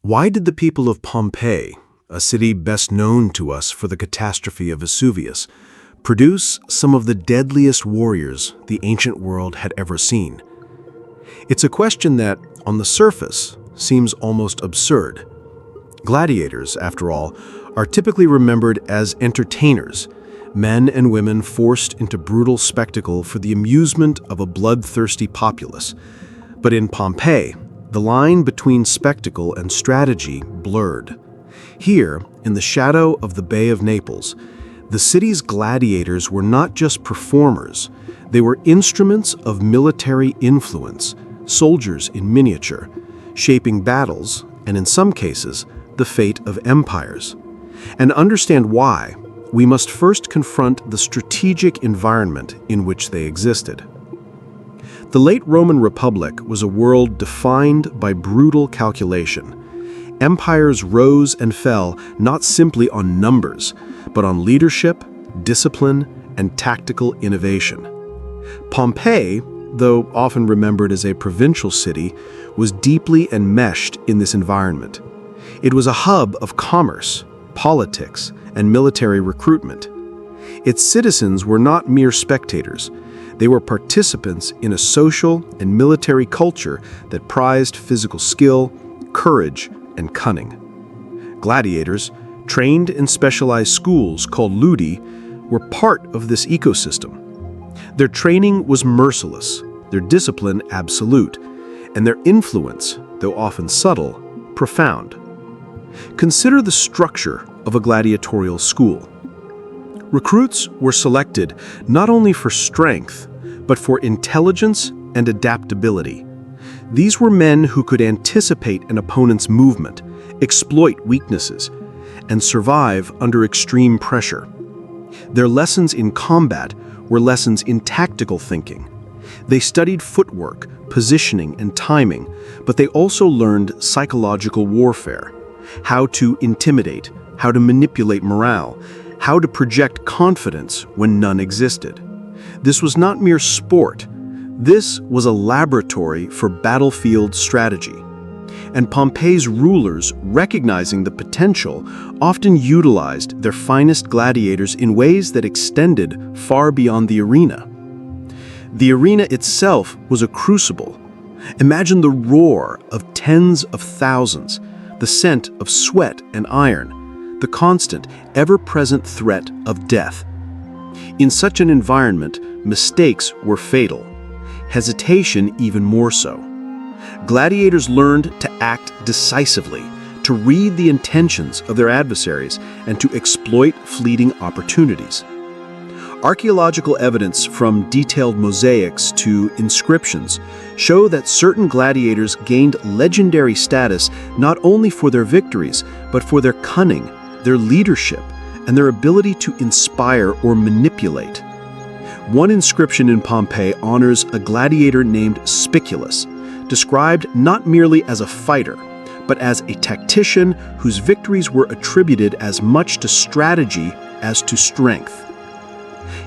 Why did the people of Pompeii, a city best known to us for the catastrophe of Vesuvius, produce some of the deadliest warriors the ancient world had ever seen? It's a question that, on the surface, seems almost absurd. Gladiators, after all, are typically remembered as entertainers, men and women forced into brutal spectacle for the amusement of a bloodthirsty populace. But in Pompeii, the line between spectacle and strategy blurred. Here, in the shadow of the Bay of Naples, the city's gladiators were not just performers, they were instruments of military influence, soldiers in miniature, shaping battles, and in some cases, the fate of empires. And to understand why, we must first confront the strategic environment in which they existed. The late Roman Republic was a world defined by brutal calculation. Empires rose and fell not simply on numbers, but on leadership, discipline, and tactical innovation. Pompeii, though often remembered as a provincial city, was deeply enmeshed in this environment. It was a hub of commerce, politics, and military recruitment. Its citizens were not mere spectators. They were participants in a social and military culture that prized physical skill, courage, and cunning. Gladiators, trained in specialized schools called ludi, were part of this ecosystem. Their training was merciless, their discipline absolute, and their influence, though often subtle, profound. Consider the structure of a gladiatorial school. Recruits were selected not only for strength, but for intelligence and adaptability. These were men who could anticipate an opponent's movement, exploit weaknesses, and survive under extreme pressure. Their lessons in combat were lessons in tactical thinking. They studied footwork, positioning, and timing, but they also learned psychological warfare, how to intimidate, how to manipulate morale, how to project confidence when none existed. This was not mere sport. This was a laboratory for battlefield strategy. And Pompeii's rulers, recognizing the potential, often utilized their finest gladiators in ways that extended far beyond the arena. The arena itself was a crucible. Imagine the roar of tens of thousands, the scent of sweat and iron, the constant, ever-present threat of death. In such an environment, mistakes were fatal, hesitation even more so. Gladiators learned to act decisively, to read the intentions of their adversaries, and to exploit fleeting opportunities. Archaeological evidence from detailed mosaics to inscriptions show that certain gladiators gained legendary status not only for their victories, but for their cunning, their leadership, and their ability to inspire or manipulate. One inscription in Pompeii honors a gladiator named Spiculus, described not merely as a fighter, but as a tactician whose victories were attributed as much to strategy as to strength.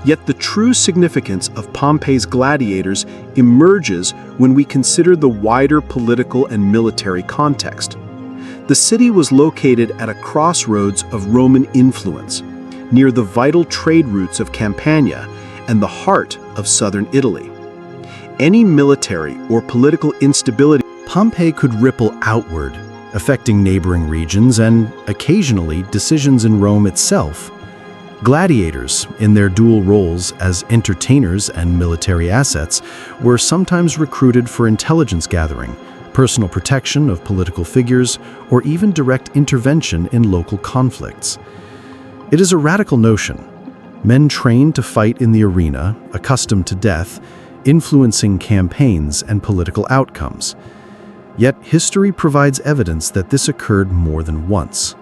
Yet the true significance of Pompeii's gladiators emerges when we consider the wider political and military context. The city was located at a crossroads of Roman influence, near the vital trade routes of Campania and the heart of southern Italy. Any military or political instability, Pompeii could ripple outward, affecting neighboring regions and, occasionally, decisions in Rome itself. Gladiators, in their dual roles as entertainers and military assets, were sometimes recruited for intelligence gathering, personal protection of political figures, or even direct intervention in local conflicts. It is a radical notion. Men trained to fight in the arena, accustomed to death, influencing campaigns and political outcomes. Yet history provides evidence that this occurred more than once.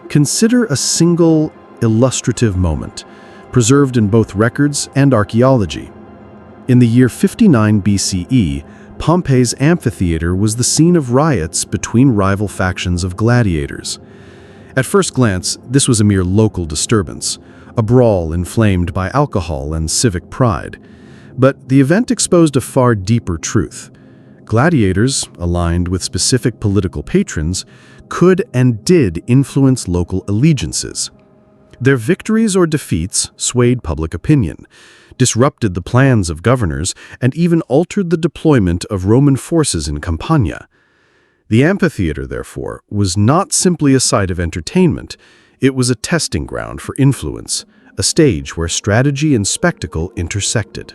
Consider a single illustrative moment, preserved in both records and archaeology. In the year 59 BCE, Pompeii's amphitheater was the scene of riots between rival factions of gladiators. At first glance, this was a mere local disturbance, a brawl inflamed by alcohol and civic pride. But the event exposed a far deeper truth. Gladiators, aligned with specific political patrons, could and did influence local allegiances. Their victories or defeats swayed public opinion, disrupted the plans of governors, and even altered the deployment of Roman forces in Campania. The amphitheater, therefore, was not simply a site of entertainment. It was a testing ground for influence, a stage where strategy and spectacle intersected.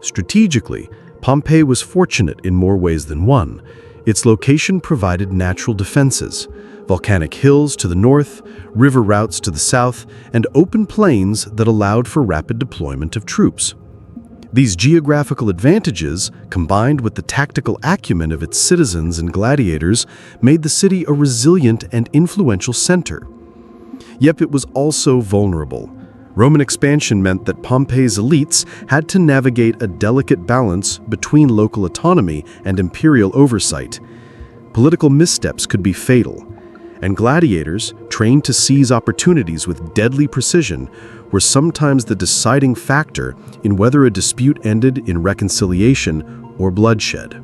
Strategically, Pompeii was fortunate in more ways than one. Its location provided natural defenses: volcanic hills to the north, river routes to the south, and open plains that allowed for rapid deployment of troops. These geographical advantages, combined with the tactical acumen of its citizens and gladiators, made the city a resilient and influential center. Yet it was also vulnerable. Roman expansion meant that Pompeii's elites had to navigate a delicate balance between local autonomy and imperial oversight. Political missteps could be fatal, and gladiators, trained to seize opportunities with deadly precision, were sometimes the deciding factor in whether a dispute ended in reconciliation or bloodshed.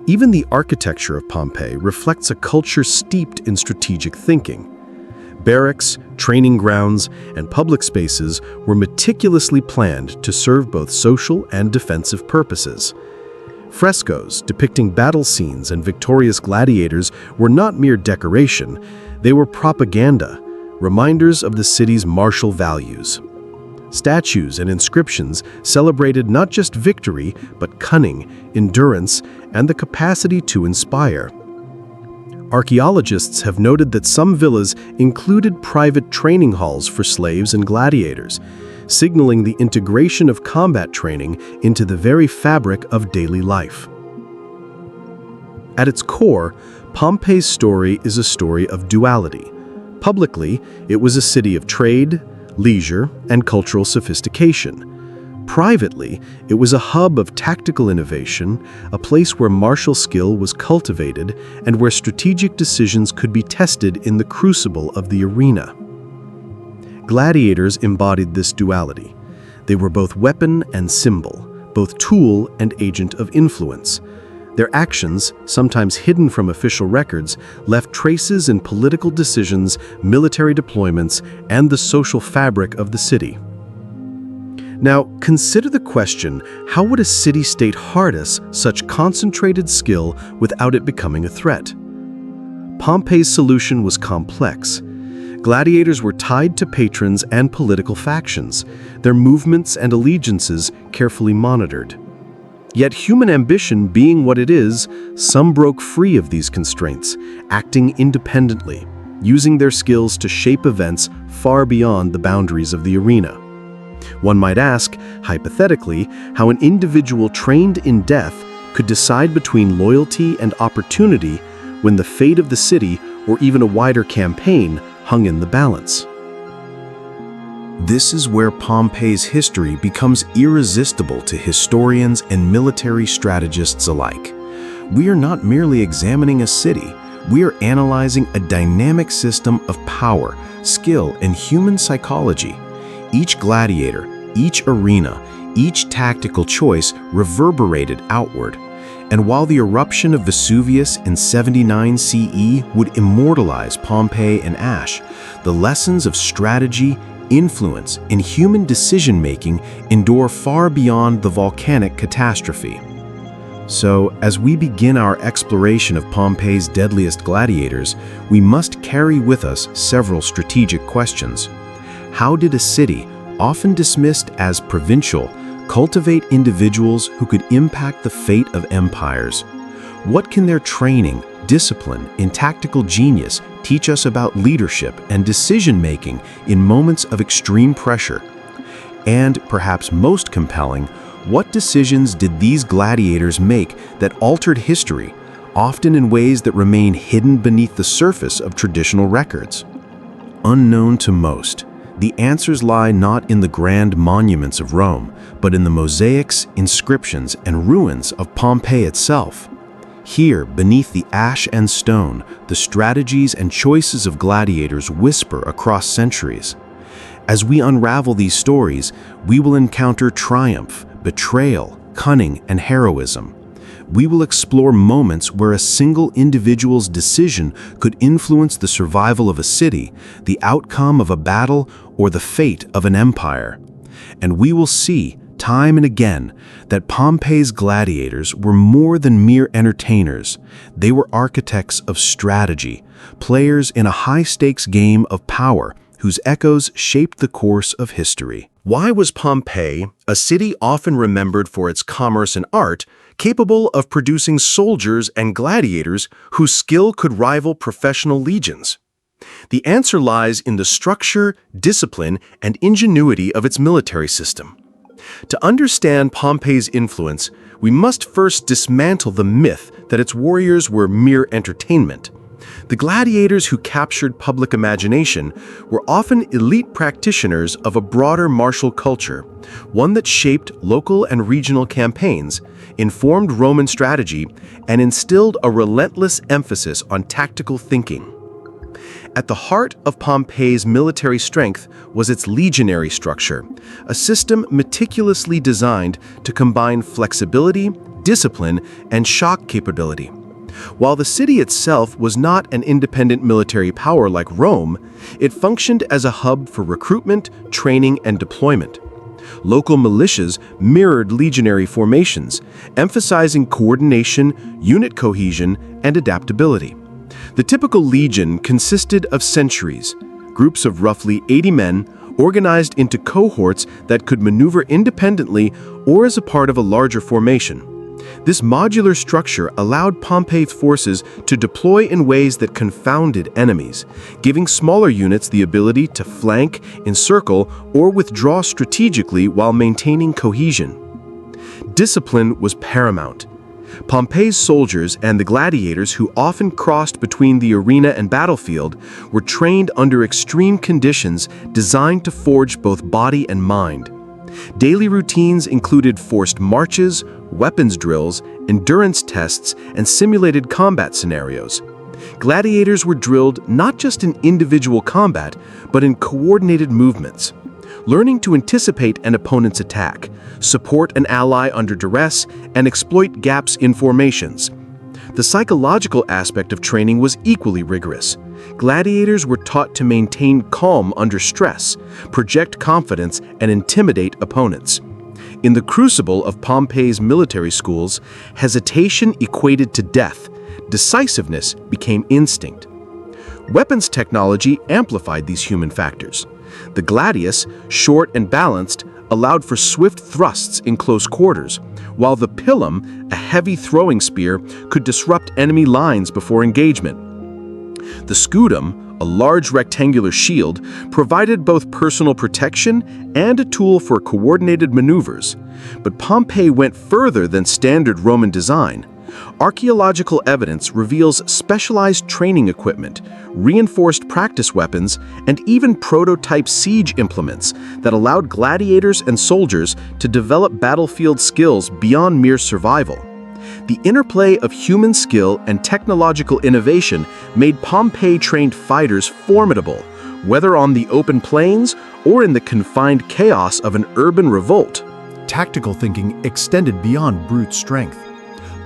Even the architecture of Pompeii reflects a culture steeped in strategic thinking. Barracks, training grounds, and public spaces were meticulously planned to serve both social and defensive purposes. Frescoes depicting battle scenes and victorious gladiators were not mere decoration, they were propaganda, reminders of the city's martial values. Statues and inscriptions celebrated not just victory, but cunning, endurance, and the capacity to inspire. Archaeologists have noted that some villas included private training halls for slaves and gladiators, signaling the integration of combat training into the very fabric of daily life. At its core, Pompeii's story is a story of duality. Publicly, it was a city of trade, leisure, and cultural sophistication. Privately, it was a hub of tactical innovation, a place where martial skill was cultivated and where strategic decisions could be tested in the crucible of the arena. Gladiators embodied this duality. They were both weapon and symbol, both tool and agent of influence. Their actions, sometimes hidden from official records, left traces in political decisions, military deployments, and the social fabric of the city. Now, consider the question, how would a city-state harness such concentrated skill without it becoming a threat? Pompeii's solution was complex. Gladiators were tied to patrons and political factions, their movements and allegiances carefully monitored. Yet human ambition being what it is, some broke free of these constraints, acting independently, using their skills to shape events far beyond the boundaries of the arena. One might ask, hypothetically, how an individual trained in death could decide between loyalty and opportunity when the fate of the city or even a wider campaign hung in the balance. This is where Pompeii's history becomes irresistible to historians and military strategists alike. We are not merely examining a city, we are analyzing a dynamic system of power, skill, and human psychology. Each gladiator, each arena, each tactical choice reverberated outward. And while the eruption of Vesuvius in 79 CE would immortalize Pompeii in ash, the lessons of strategy, influence, and human decision-making endure far beyond the volcanic catastrophe. So, as we begin our exploration of Pompeii's deadliest gladiators, we must carry with us several strategic questions. How did a city, often dismissed as provincial, cultivate individuals who could impact the fate of empires? What can their training, discipline, and tactical genius teach us about leadership and decision-making in moments of extreme pressure? And, perhaps most compelling, what decisions did these gladiators make that altered history, often in ways that remain hidden beneath the surface of traditional records? Unknown to most, the answers lie not in the grand monuments of Rome, but in the mosaics, inscriptions, and ruins of Pompeii itself. Here, beneath the ash and stone, the strategies and choices of gladiators whisper across centuries. As we unravel these stories, we will encounter triumph, betrayal, cunning, and heroism. We will explore moments where a single individual's decision could influence the survival of a city, the outcome of a battle, or the fate of an empire. And we will see, time and again, that Pompeii's gladiators were more than mere entertainers. They were architects of strategy, players in a high-stakes game of power whose echoes shaped the course of history. Why was Pompeii, a city often remembered for its commerce and art, capable of producing soldiers and gladiators whose skill could rival professional legions? The answer lies in the structure, discipline, and ingenuity of its military system. To understand Pompeii's influence, we must first dismantle the myth that its warriors were mere entertainment. The gladiators who captured public imagination were often elite practitioners of a broader martial culture, one that shaped local and regional campaigns, informed Roman strategy, and instilled a relentless emphasis on tactical thinking. At the heart of Pompeii's military strength was its legionary structure, a system meticulously designed to combine flexibility, discipline, and shock capability. While the city itself was not an independent military power like Rome, it functioned as a hub for recruitment, training, and deployment. Local militias mirrored legionary formations, emphasizing coordination, unit cohesion, and adaptability. The typical legion consisted of centuries, groups of roughly 80 men organized into cohorts that could maneuver independently or as a part of a larger formation. This modular structure allowed Pompeii's forces to deploy in ways that confounded enemies, giving smaller units the ability to flank, encircle, or withdraw strategically while maintaining cohesion. Discipline was paramount. Pompeii's soldiers and the gladiators, who often crossed between the arena and battlefield, were trained under extreme conditions designed to forge both body and mind. Daily routines included forced marches, weapons drills, endurance tests, and simulated combat scenarios. Gladiators were drilled not just in individual combat, but in coordinated movements. Learning to anticipate an opponent's attack, support an ally under duress, and exploit gaps in formations. The psychological aspect of training was equally rigorous. Gladiators were taught to maintain calm under stress, project confidence, and intimidate opponents. In the crucible of Pompeii's military schools, hesitation equated to death. Decisiveness became instinct. Weapons technology amplified these human factors. The gladius, short and balanced, allowed for swift thrusts in close quarters, while the pilum, a heavy throwing spear, could disrupt enemy lines before engagement. The scudum, a large rectangular shield, provided both personal protection and a tool for coordinated maneuvers. But Pompei went further than standard Roman design. Archaeological evidence reveals specialized training equipment, reinforced practice weapons, and even prototype siege implements that allowed gladiators and soldiers to develop battlefield skills beyond mere survival. The interplay of human skill and technological innovation made Pompei-trained fighters formidable, whether on the open plains or in the confined chaos of an urban revolt. Tactical thinking extended beyond brute strength.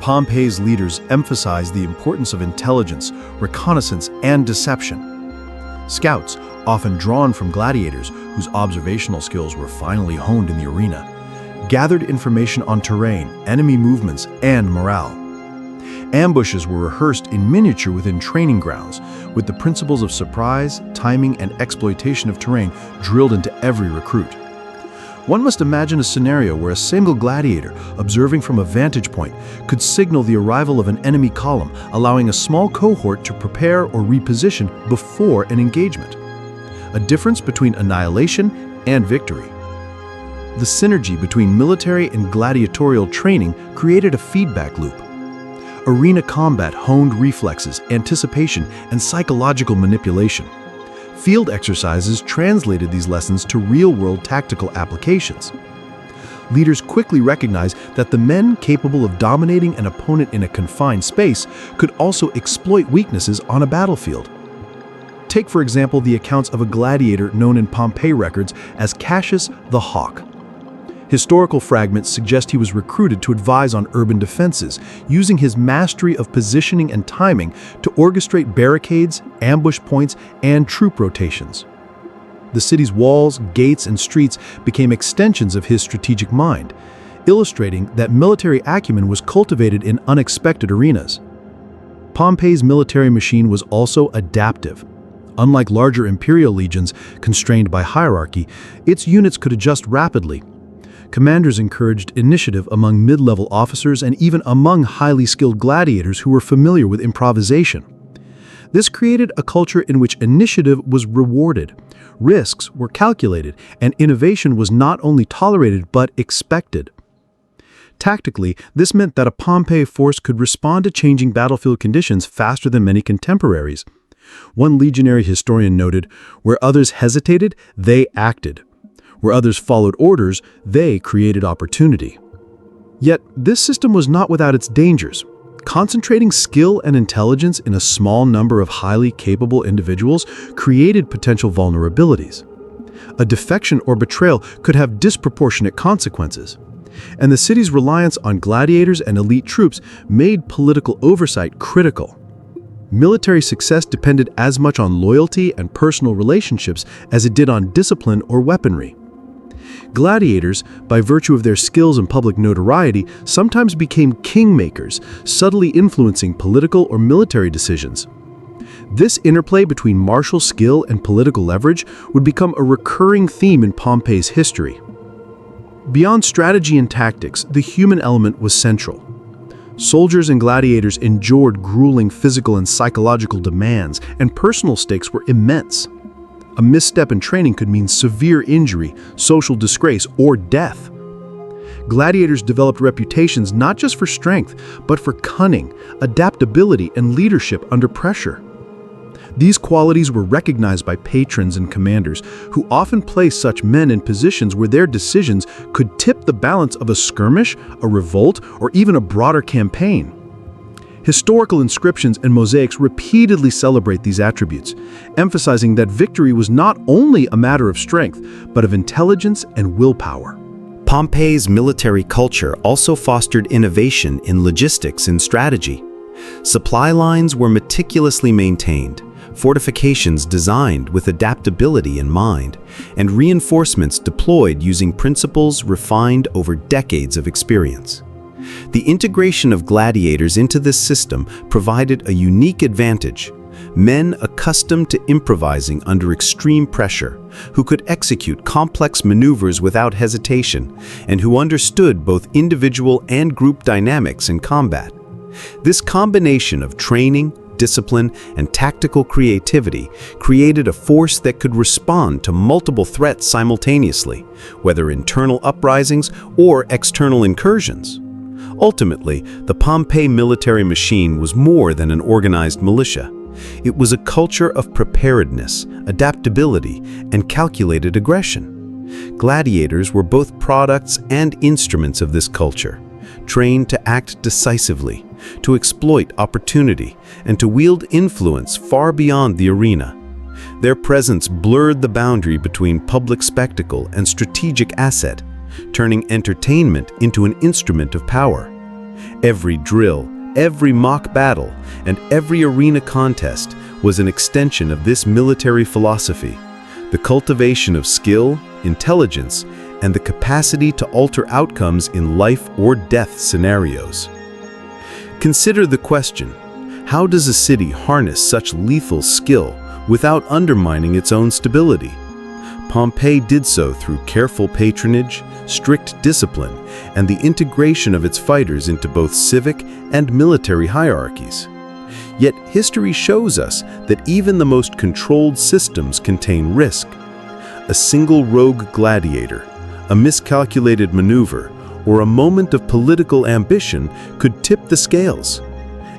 Pompeii's leaders emphasized the importance of intelligence, reconnaissance, and deception. Scouts, often drawn from gladiators whose observational skills were finely honed in the arena, gathered information on terrain, enemy movements, and morale. Ambushes were rehearsed in miniature within training grounds, with the principles of surprise, timing, and exploitation of terrain drilled into every recruit. One must imagine a scenario where a single gladiator, observing from a vantage point, could signal the arrival of an enemy column, allowing a small cohort to prepare or reposition before an engagement. A difference between annihilation and victory. The synergy between military and gladiatorial training created a feedback loop. Arena combat honed reflexes, anticipation, and psychological manipulation. Field exercises translated these lessons to real-world tactical applications. Leaders quickly recognized that the men capable of dominating an opponent in a confined space could also exploit weaknesses on a battlefield. Take, for example, the accounts of a gladiator known in Pompeii records as Cassius the Hawk. Historical fragments suggest he was recruited to advise on urban defenses, using his mastery of positioning and timing to orchestrate barricades, ambush points, and troop rotations. The city's walls, gates, and streets became extensions of his strategic mind, illustrating that military acumen was cultivated in unexpected arenas. Pompeii's military machine was also adaptive. Unlike larger imperial legions constrained by hierarchy, its units could adjust rapidly. Commanders encouraged initiative among mid-level officers and even among highly skilled gladiators who were familiar with improvisation. This created a culture in which initiative was rewarded, risks were calculated, and innovation was not only tolerated but expected. Tactically, this meant that a Pompei force could respond to changing battlefield conditions faster than many contemporaries. One legionary historian noted, "Where others hesitated, they acted. Where others followed orders, they created opportunity." Yet, this system was not without its dangers. Concentrating skill and intelligence in a small number of highly capable individuals created potential vulnerabilities. A defection or betrayal could have disproportionate consequences. And the city's reliance on gladiators and elite troops made political oversight critical. Military success depended as much on loyalty and personal relationships as it did on discipline or weaponry. Gladiators, by virtue of their skills and public notoriety, sometimes became kingmakers, subtly influencing political or military decisions. This interplay between martial skill and political leverage would become a recurring theme in Pompeii's history. Beyond strategy and tactics, the human element was central. Soldiers and gladiators endured grueling physical and psychological demands, and personal stakes were immense. A misstep in training could mean severe injury, social disgrace, or death. Gladiators developed reputations not just for strength, but for cunning, adaptability, and leadership under pressure. These qualities were recognized by patrons and commanders, who often placed such men in positions where their decisions could tip the balance of a skirmish, a revolt, or even a broader campaign. Historical inscriptions and mosaics repeatedly celebrate these attributes, emphasizing that victory was not only a matter of strength, but of intelligence and willpower. Pompeii's military culture also fostered innovation in logistics and strategy. Supply lines were meticulously maintained, fortifications designed with adaptability in mind, and reinforcements deployed using principles refined over decades of experience. The integration of gladiators into this system provided a unique advantage. Men accustomed to improvising under extreme pressure, who could execute complex maneuvers without hesitation, and who understood both individual and group dynamics in combat. This combination of training, discipline, and tactical creativity created a force that could respond to multiple threats simultaneously, whether internal uprisings or external incursions. Ultimately, the Pompeii military machine was more than an organized militia. It was a culture of preparedness, adaptability, and calculated aggression. Gladiators were both products and instruments of this culture, trained to act decisively, to exploit opportunity, and to wield influence far beyond the arena. Their presence blurred the boundary between public spectacle and strategic asset, turning entertainment into an instrument of power. Every drill, every mock battle, and every arena contest was an extension of this military philosophy, the cultivation of skill, intelligence, and the capacity to alter outcomes in life or death scenarios. Consider the question, how does a city harness such lethal skill without undermining its own stability? Pompeii did so through careful patronage, strict discipline, and the integration of its fighters into both civic and military hierarchies. Yet history shows us that even the most controlled systems contain risk. A single rogue gladiator, a miscalculated maneuver, or a moment of political ambition could tip the scales.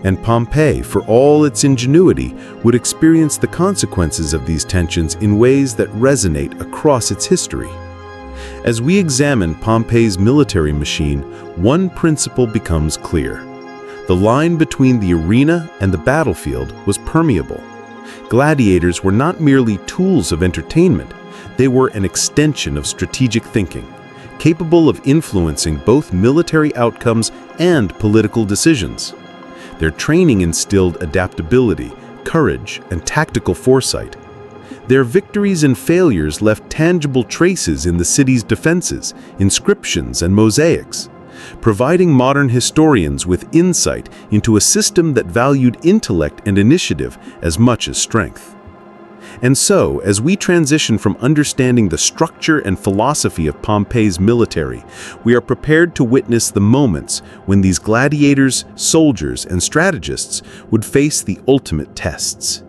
And Pompeii, for all its ingenuity, would experience the consequences of these tensions in ways that resonate across its history. As we examine Pompeii's military machine, one principle becomes clear. The line between the arena and the battlefield was permeable. Gladiators were not merely tools of entertainment, they were an extension of strategic thinking, capable of influencing both military outcomes and political decisions. Their training instilled adaptability, courage, and tactical foresight. Their victories and failures left tangible traces in the city's defenses, inscriptions, and mosaics, providing modern historians with insight into a system that valued intellect and initiative as much as strength. And so, as we transition from understanding the structure and philosophy of Pompeii's military, we are prepared to witness the moments when these gladiators, soldiers, and strategists would face the ultimate tests.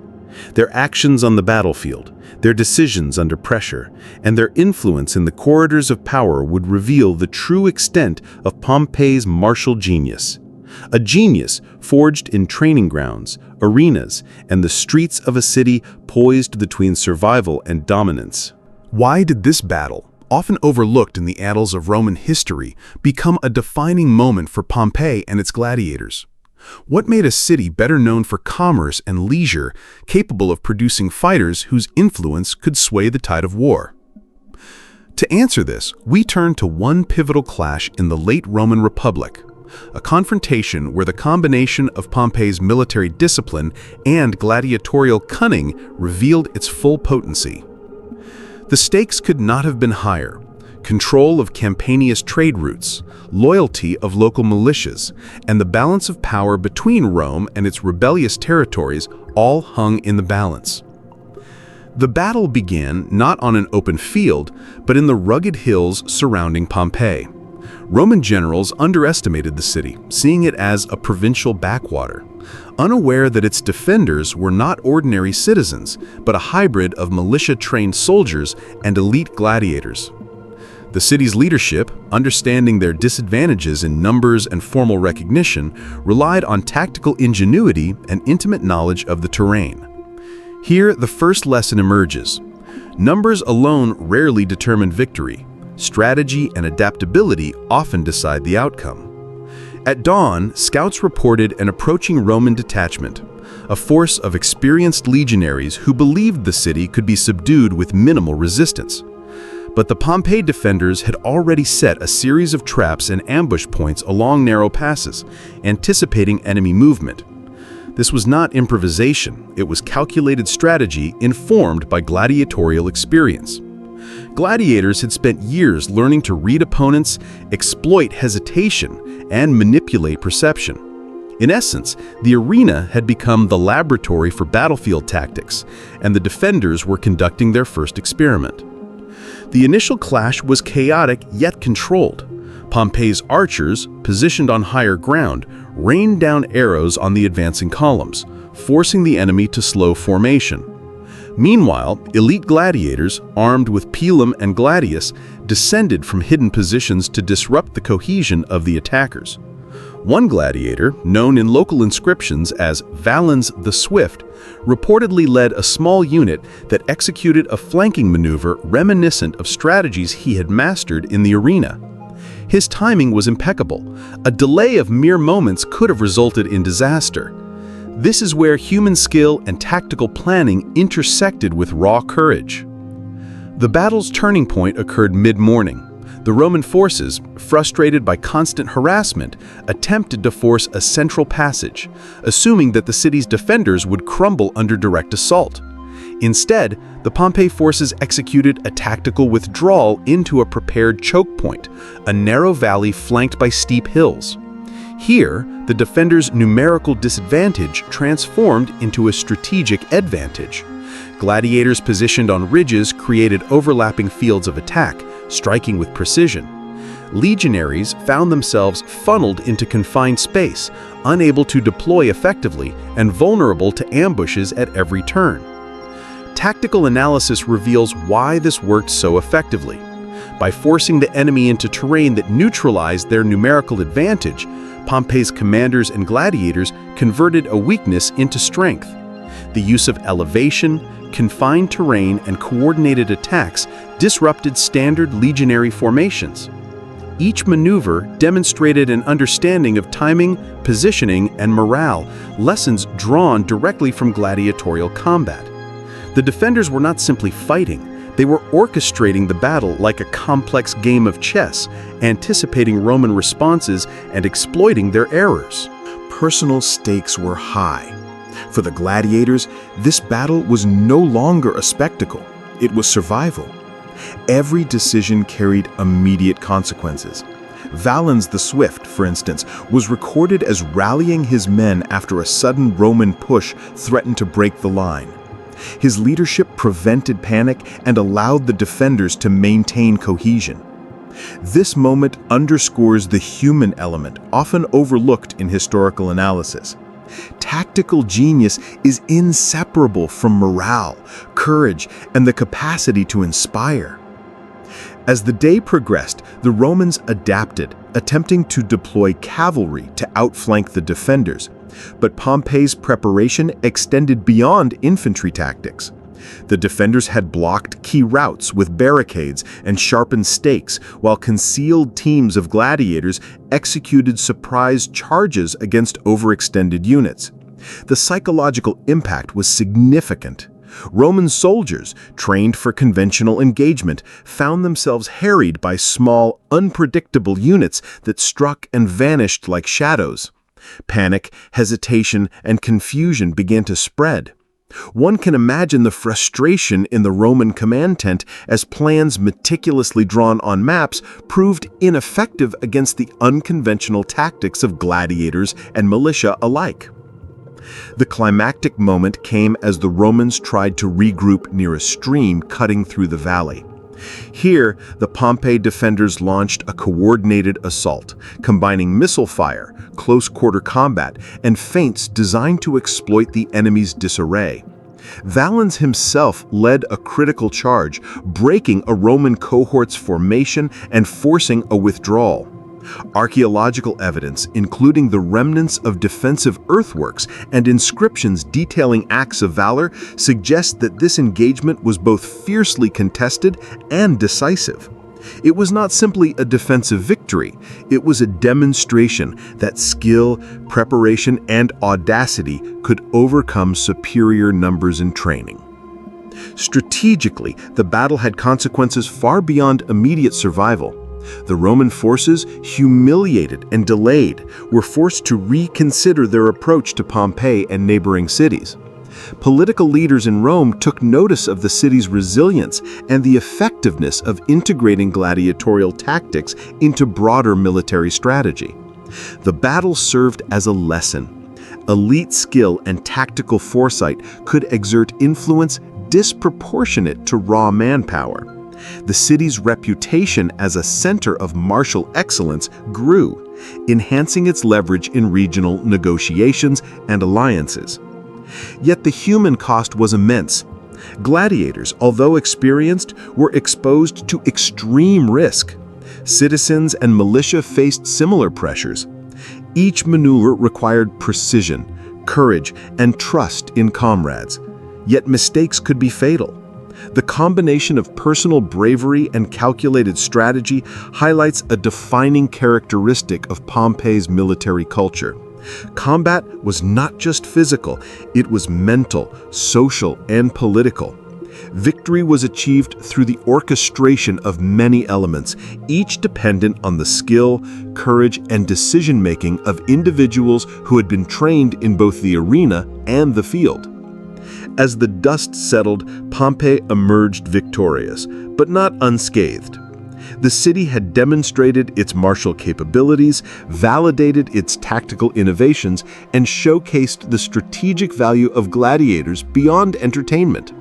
Their actions on the battlefield, their decisions under pressure, and their influence in the corridors of power would reveal the true extent of Pompeii's martial genius. A genius forged in training grounds, arenas, and the streets of a city poised between survival and dominance. Why did this battle, often overlooked in the annals of Roman history, become a defining moment for Pompeii and its gladiators? What made a city better known for commerce and leisure capable of producing fighters whose influence could sway the tide of war? To answer this, we turn to one pivotal clash in the late Roman Republic, a confrontation where the combination of Pompeii's military discipline and gladiatorial cunning revealed its full potency. The stakes could not have been higher. Control of Campania's trade routes, loyalty of local militias, and the balance of power between Rome and its rebellious territories all hung in the balance. The battle began not on an open field, but in the rugged hills surrounding Pompeii. Roman generals underestimated the city, seeing it as a provincial backwater, unaware that its defenders were not ordinary citizens, but a hybrid of militia-trained soldiers and elite gladiators. The city's leadership, understanding their disadvantages in numbers and formal recognition, relied on tactical ingenuity and intimate knowledge of the terrain. Here, the first lesson emerges. Numbers alone rarely determine victory. Strategy and adaptability often decide the outcome. At dawn, scouts reported an approaching Roman detachment, a force of experienced legionaries who believed the city could be subdued with minimal resistance. But the Pompeii defenders had already set a series of traps and ambush points along narrow passes, anticipating enemy movement. This was not improvisation, it was calculated strategy informed by gladiatorial experience. Gladiators had spent years learning to read opponents, exploit hesitation, and manipulate perception. In essence, the arena had become the laboratory for battlefield tactics, and the defenders were conducting their first experiment. The initial clash was chaotic yet controlled. Pompeii's archers, positioned on higher ground, rained down arrows on the advancing columns, forcing the enemy to slow formation. Meanwhile, elite gladiators, armed with pilum and gladius, descended from hidden positions to disrupt the cohesion of the attackers. One gladiator, known in local inscriptions as Valens the Swift, reportedly led a small unit that executed a flanking maneuver reminiscent of strategies he had mastered in the arena. His timing was impeccable. A delay of mere moments could have resulted in disaster. This is where human skill and tactical planning intersected with raw courage. The battle's turning point occurred mid-morning. The Roman forces, frustrated by constant harassment, attempted to force a central passage, assuming that the city's defenders would crumble under direct assault. Instead, the Pompei forces executed a tactical withdrawal into a prepared choke point, a narrow valley flanked by steep hills. Here, the defenders' numerical disadvantage transformed into a strategic advantage. Gladiators positioned on ridges created overlapping fields of attack, striking with precision. Legionaries found themselves funneled into confined space, unable to deploy effectively and vulnerable to ambushes at every turn. Tactical analysis reveals why this worked so effectively. By forcing the enemy into terrain that neutralized their numerical advantage, Pompeii's commanders and gladiators converted a weakness into strength. The use of elevation, confined terrain, and coordinated attacks disrupted standard legionary formations. Each maneuver demonstrated an understanding of timing, positioning, and morale, lessons drawn directly from gladiatorial combat. The defenders were not simply fighting, They were orchestrating the battle like a complex game of chess, anticipating Roman responses and exploiting their errors. Personal stakes were high. For the gladiators, this battle was no longer a spectacle. It was survival. Every decision carried immediate consequences. Valens the Swift, for instance, was recorded as rallying his men after a sudden Roman push threatened to break the line. His leadership prevented panic and allowed the defenders to maintain cohesion. This moment underscores the human element, often overlooked in historical analysis. Tactical genius is inseparable from morale, courage, and the capacity to inspire. As the day progressed, the Romans adapted, attempting to deploy cavalry to outflank the defenders. But Pompey's preparation extended beyond infantry tactics. The defenders had blocked key routes with barricades and sharpened stakes, while concealed teams of gladiators executed surprise charges against overextended units. The psychological impact was significant. Roman soldiers, trained for conventional engagement, found themselves harried by small, unpredictable units that struck and vanished like shadows. Panic, hesitation, and confusion began to spread. One can imagine the frustration in the Roman command tent as plans meticulously drawn on maps proved ineffective against the unconventional tactics of gladiators and militia alike. The climactic moment came as the Romans tried to regroup near a stream cutting through the valley. Here, the Pompeii defenders launched a coordinated assault, combining missile fire, close-quarter combat, and feints designed to exploit the enemy's disarray. Valens himself led a critical charge, breaking a Roman cohort's formation and forcing a withdrawal. Archaeological evidence, including the remnants of defensive earthworks and inscriptions detailing acts of valor, suggests that this engagement was both fiercely contested and decisive. It was not simply a defensive victory, it was a demonstration that skill, preparation, and audacity could overcome superior numbers and training. Strategically, the battle had consequences far beyond immediate survival. The Roman forces, humiliated and delayed, were forced to reconsider their approach to Pompeii and neighboring cities. Political leaders in Rome took notice of the city's resilience and the effectiveness of integrating gladiatorial tactics into broader military strategy. The battle served as a lesson. Elite skill and tactical foresight could exert influence disproportionate to raw manpower. The city's reputation as a center of martial excellence grew, enhancing its leverage in regional negotiations and alliances. Yet the human cost was immense. Gladiators, although experienced, were exposed to extreme risk. Citizens and militia faced similar pressures. Each maneuver required precision, courage, and trust in comrades. Yet mistakes could be fatal. The combination of personal bravery and calculated strategy highlights a defining characteristic of Pompeii's military culture. Combat was not just physical, it was mental, social, and political. Victory was achieved through the orchestration of many elements, each dependent on the skill, courage, and decision-making of individuals who had been trained in both the arena and the field. As the dust settled, Pompeii emerged victorious, but not unscathed. The city had demonstrated its martial capabilities, validated its tactical innovations, and showcased the strategic value of gladiators beyond entertainment.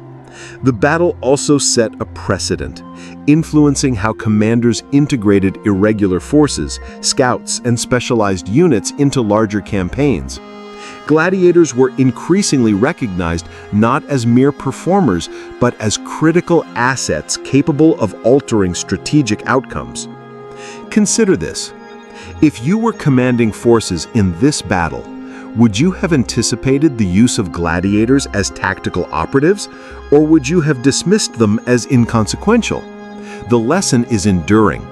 The battle also set a precedent, influencing how commanders integrated irregular forces, scouts, and specialized units into larger campaigns. Gladiators were increasingly recognized not as mere performers, but as critical assets capable of altering strategic outcomes. Consider this. If you were commanding forces in this battle, would you have anticipated the use of gladiators as tactical operatives, or would you have dismissed them as inconsequential? The lesson is enduring.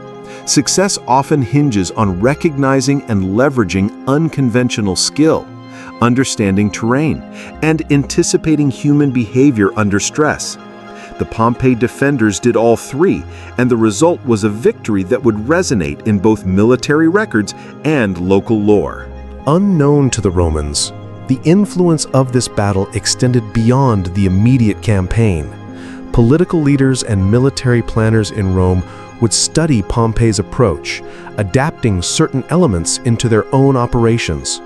Success often hinges on recognizing and leveraging unconventional skill, understanding terrain, and anticipating human behavior under stress. The Pompeii defenders did all three, and the result was a victory that would resonate in both military records and local lore. Unknown to the Romans, the influence of this battle extended beyond the immediate campaign. Political leaders and military planners in Rome would study Pompey's approach, adapting certain elements into their own operations.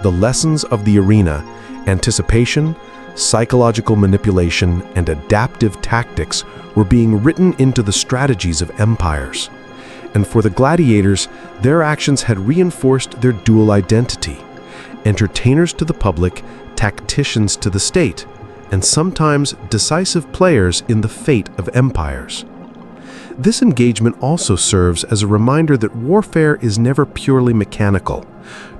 The lessons of the arena, anticipation, psychological manipulation, and adaptive tactics were being written into the strategies of empires. And for the gladiators, their actions had reinforced their dual identity: entertainers to the public, tacticians to the state, and sometimes decisive players in the fate of empires. This engagement also serves as a reminder that warfare is never purely mechanical.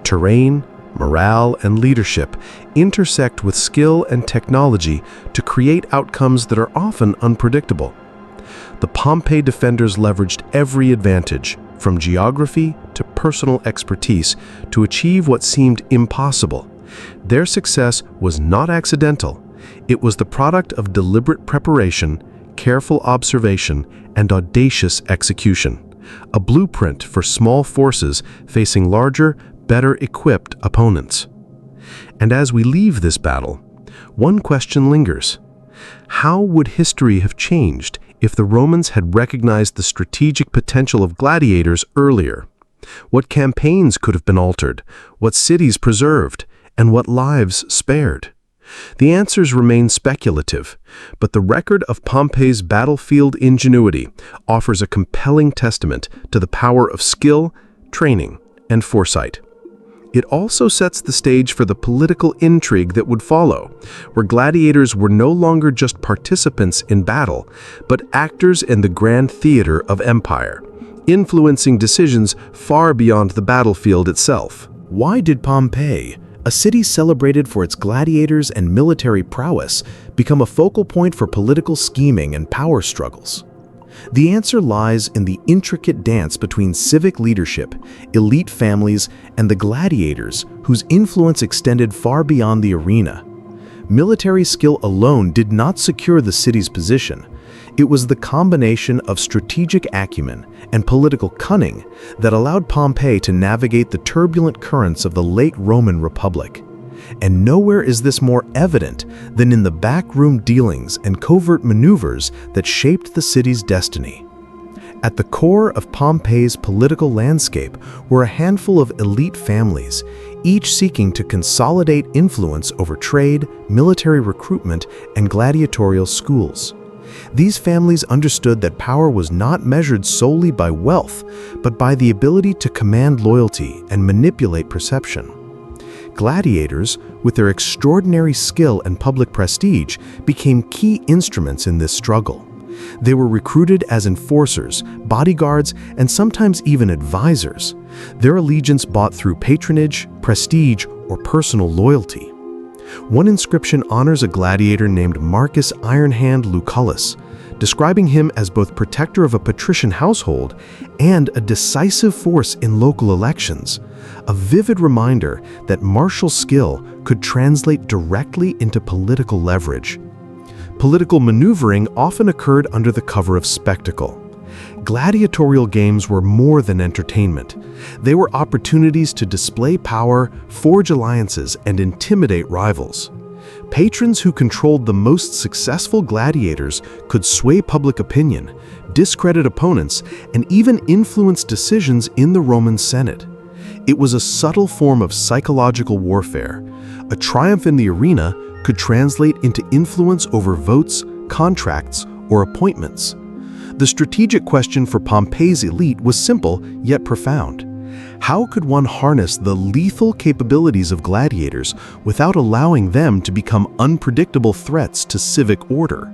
Terrain, morale, and leadership intersect with skill and technology to create outcomes that are often unpredictable. The Pompeii defenders leveraged every advantage, from geography to personal expertise, to achieve what seemed impossible. Their success was not accidental. It was the product of deliberate preparation, careful observation, and audacious execution, a blueprint for small forces facing larger, better equipped opponents. And as we leave this battle, one question lingers. How would history have changed if the Romans had recognized the strategic potential of gladiators earlier? What campaigns could have been altered, what cities preserved, and what lives spared? The answers remain speculative, but the record of Pompeii's battlefield ingenuity offers a compelling testament to the power of skill, training, and foresight. It also sets the stage for the political intrigue that would follow, where gladiators were no longer just participants in battle, but actors in the grand theater of empire, influencing decisions far beyond the battlefield itself. Why did Pompeii, a city celebrated for its gladiators and military prowess, become a focal point for political scheming and power struggles? The answer lies in the intricate dance between civic leadership, elite families, and the gladiators, whose influence extended far beyond the arena. Military skill alone did not secure the city's position. It was the combination of strategic acumen and political cunning that allowed Pompeii to navigate the turbulent currents of the late Roman Republic. And nowhere is this more evident than in the backroom dealings and covert maneuvers that shaped the city's destiny. At the core of Pompeii's political landscape were a handful of elite families, each seeking to consolidate influence over trade, military recruitment, and gladiatorial schools. These families understood that power was not measured solely by wealth, but by the ability to command loyalty and manipulate perception. Gladiators, with their extraordinary skill and public prestige, became key instruments in this struggle. They were recruited as enforcers, bodyguards, and sometimes even advisors, their allegiance bought through patronage, prestige, or personal loyalty. One inscription honors a gladiator named Marcus Ironhand Lucullus, describing him as both protector of a patrician household and a decisive force in local elections, a vivid reminder that martial skill could translate directly into political leverage. Political maneuvering often occurred under the cover of spectacle. Gladiatorial games were more than entertainment. They were opportunities to display power, forge alliances, and intimidate rivals. Patrons who controlled the most successful gladiators could sway public opinion, discredit opponents, and even influence decisions in the Roman Senate. It was a subtle form of psychological warfare. A triumph in the arena could translate into influence over votes, contracts, or appointments. The strategic question for Pompeii's elite was simple yet profound. How could one harness the lethal capabilities of gladiators without allowing them to become unpredictable threats to civic order?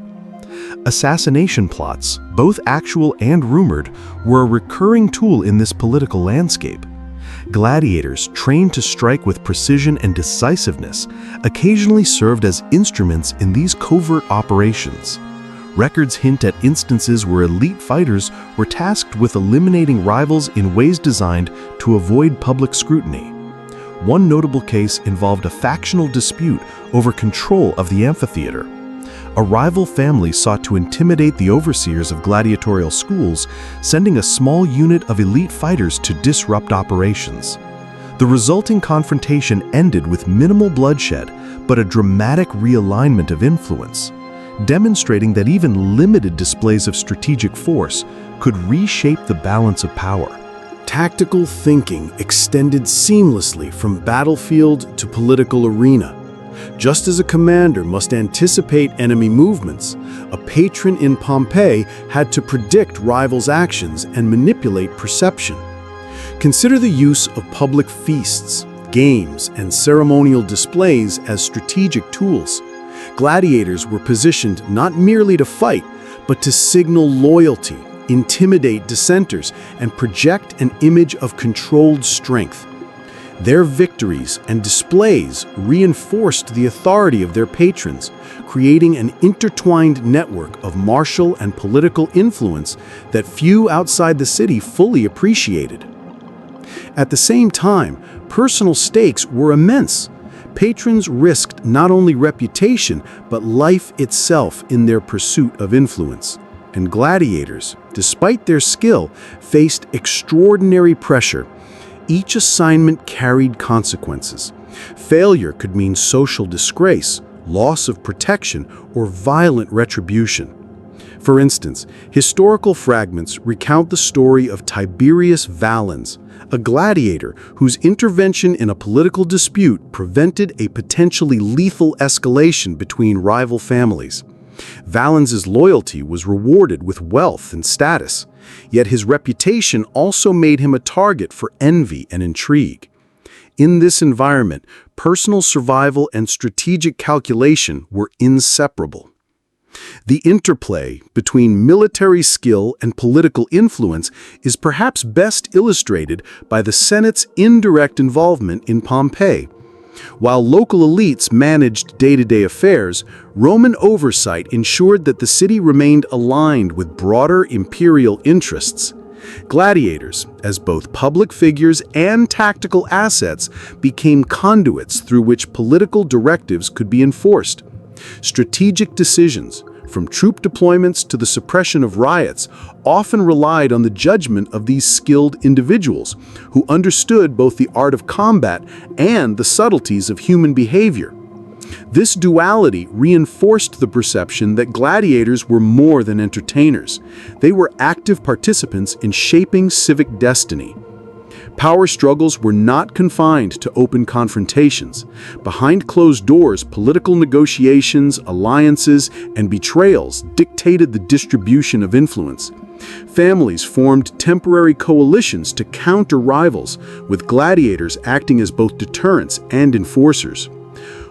Assassination plots, both actual and rumored, were a recurring tool in this political landscape. Gladiators, trained to strike with precision and decisiveness, occasionally served as instruments in these covert operations. Records hint at instances where elite fighters were tasked with eliminating rivals in ways designed to avoid public scrutiny. One notable case involved a factional dispute over control of the amphitheater. A rival family sought to intimidate the overseers of gladiatorial schools, sending a small unit of elite fighters to disrupt operations. The resulting confrontation ended with minimal bloodshed, but a dramatic realignment of influence, demonstrating that even limited displays of strategic force could reshape the balance of power. Tactical thinking extended seamlessly from battlefield to political arena. Just as a commander must anticipate enemy movements, a patron in Pompeii had to predict rivals' actions and manipulate perception. Consider the use of public feasts, games, and ceremonial displays as strategic tools. Gladiators were positioned not merely to fight, but to signal loyalty, intimidate dissenters, and project an image of controlled strength. Their victories and displays reinforced the authority of their patrons, creating an intertwined network of martial and political influence that few outside the city fully appreciated. At the same time, personal stakes were immense. Patrons risked not only reputation, but life itself in their pursuit of influence. And gladiators, despite their skill, faced extraordinary pressure. Each assignment carried consequences. Failure could mean social disgrace, loss of protection, or violent retribution. For instance, historical fragments recount the story of Tiberius Valens, a gladiator whose intervention in a political dispute prevented a potentially lethal escalation between rival families. Valens's loyalty was rewarded with wealth and status, yet his reputation also made him a target for envy and intrigue. In this environment, personal survival and strategic calculation were inseparable. The interplay between military skill and political influence is perhaps best illustrated by the Senate's indirect involvement in Pompeii. While local elites managed day-to-day affairs, Roman oversight ensured that the city remained aligned with broader imperial interests. Gladiators, as both public figures and tactical assets, became conduits through which political directives could be enforced. Strategic decisions, from troop deployments to the suppression of riots, often relied on the judgment of these skilled individuals who understood both the art of combat and the subtleties of human behavior. This duality reinforced the perception that gladiators were more than entertainers. They were active participants in shaping civic destiny. Power struggles were not confined to open confrontations. Behind closed doors, political negotiations, alliances, and betrayals dictated the distribution of influence. Families formed temporary coalitions to counter rivals, with gladiators acting as both deterrents and enforcers.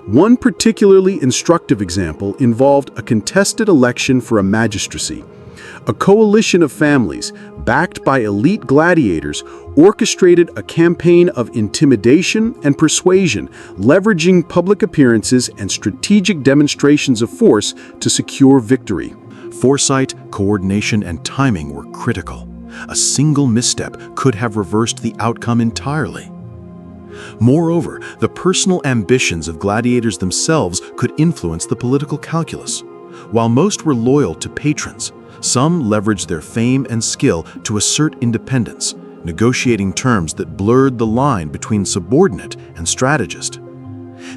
One particularly instructive example involved a contested election for a magistracy. A coalition of families, backed by elite gladiators, orchestrated a campaign of intimidation and persuasion, leveraging public appearances and strategic demonstrations of force to secure victory. Foresight, coordination, and timing were critical. A single misstep could have reversed the outcome entirely. Moreover, the personal ambitions of gladiators themselves could influence the political calculus. While most were loyal to patrons, some leveraged their fame and skill to assert independence, negotiating terms that blurred the line between subordinate and strategist.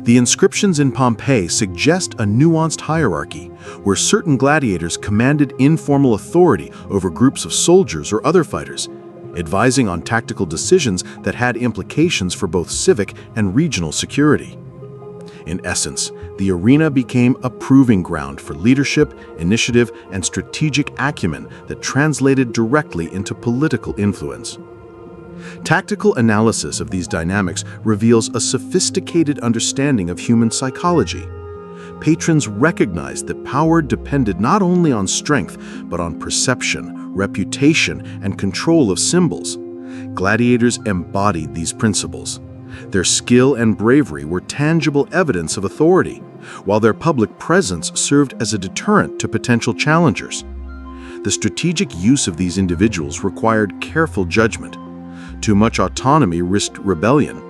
The inscriptions in Pompeii suggest a nuanced hierarchy, where certain gladiators commanded informal authority over groups of soldiers or other fighters, advising on tactical decisions that had implications for both civic and regional security. In essence, the arena became a proving ground for leadership, initiative, and strategic acumen that translated directly into political influence. Tactical analysis of these dynamics reveals a sophisticated understanding of human psychology. Patrons recognized that power depended not only on strength, but on perception, reputation, and control of symbols. Gladiators embodied these principles. Their skill and bravery were tangible evidence of authority, while their public presence served as a deterrent to potential challengers. The strategic use of these individuals required careful judgment. Too much autonomy risked rebellion.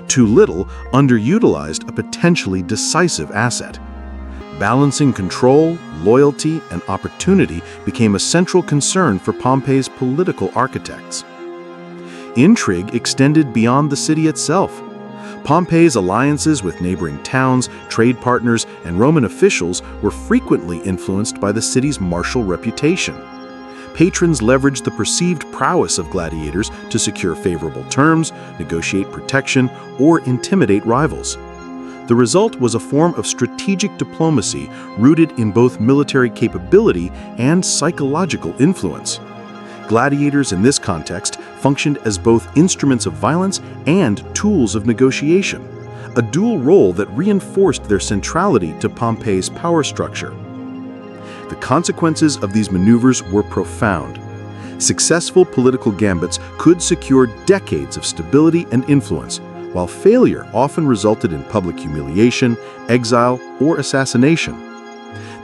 Too little underutilized a potentially decisive asset. Balancing control, loyalty, and opportunity became a central concern for Pompeii's political architects. Intrigue extended beyond the city itself. Pompeii's alliances with neighboring towns, trade partners, and Roman officials were frequently influenced by the city's martial reputation. Patrons leveraged the perceived prowess of gladiators to secure favorable terms, negotiate protection, or intimidate rivals. The result was a form of strategic diplomacy rooted in both military capability and psychological influence. Gladiators in this context functioned as both instruments of violence and tools of negotiation, a dual role that reinforced their centrality to Pompeii's power structure. The consequences of these maneuvers were profound. Successful political gambits could secure decades of stability and influence, while failure often resulted in public humiliation, exile, or assassination.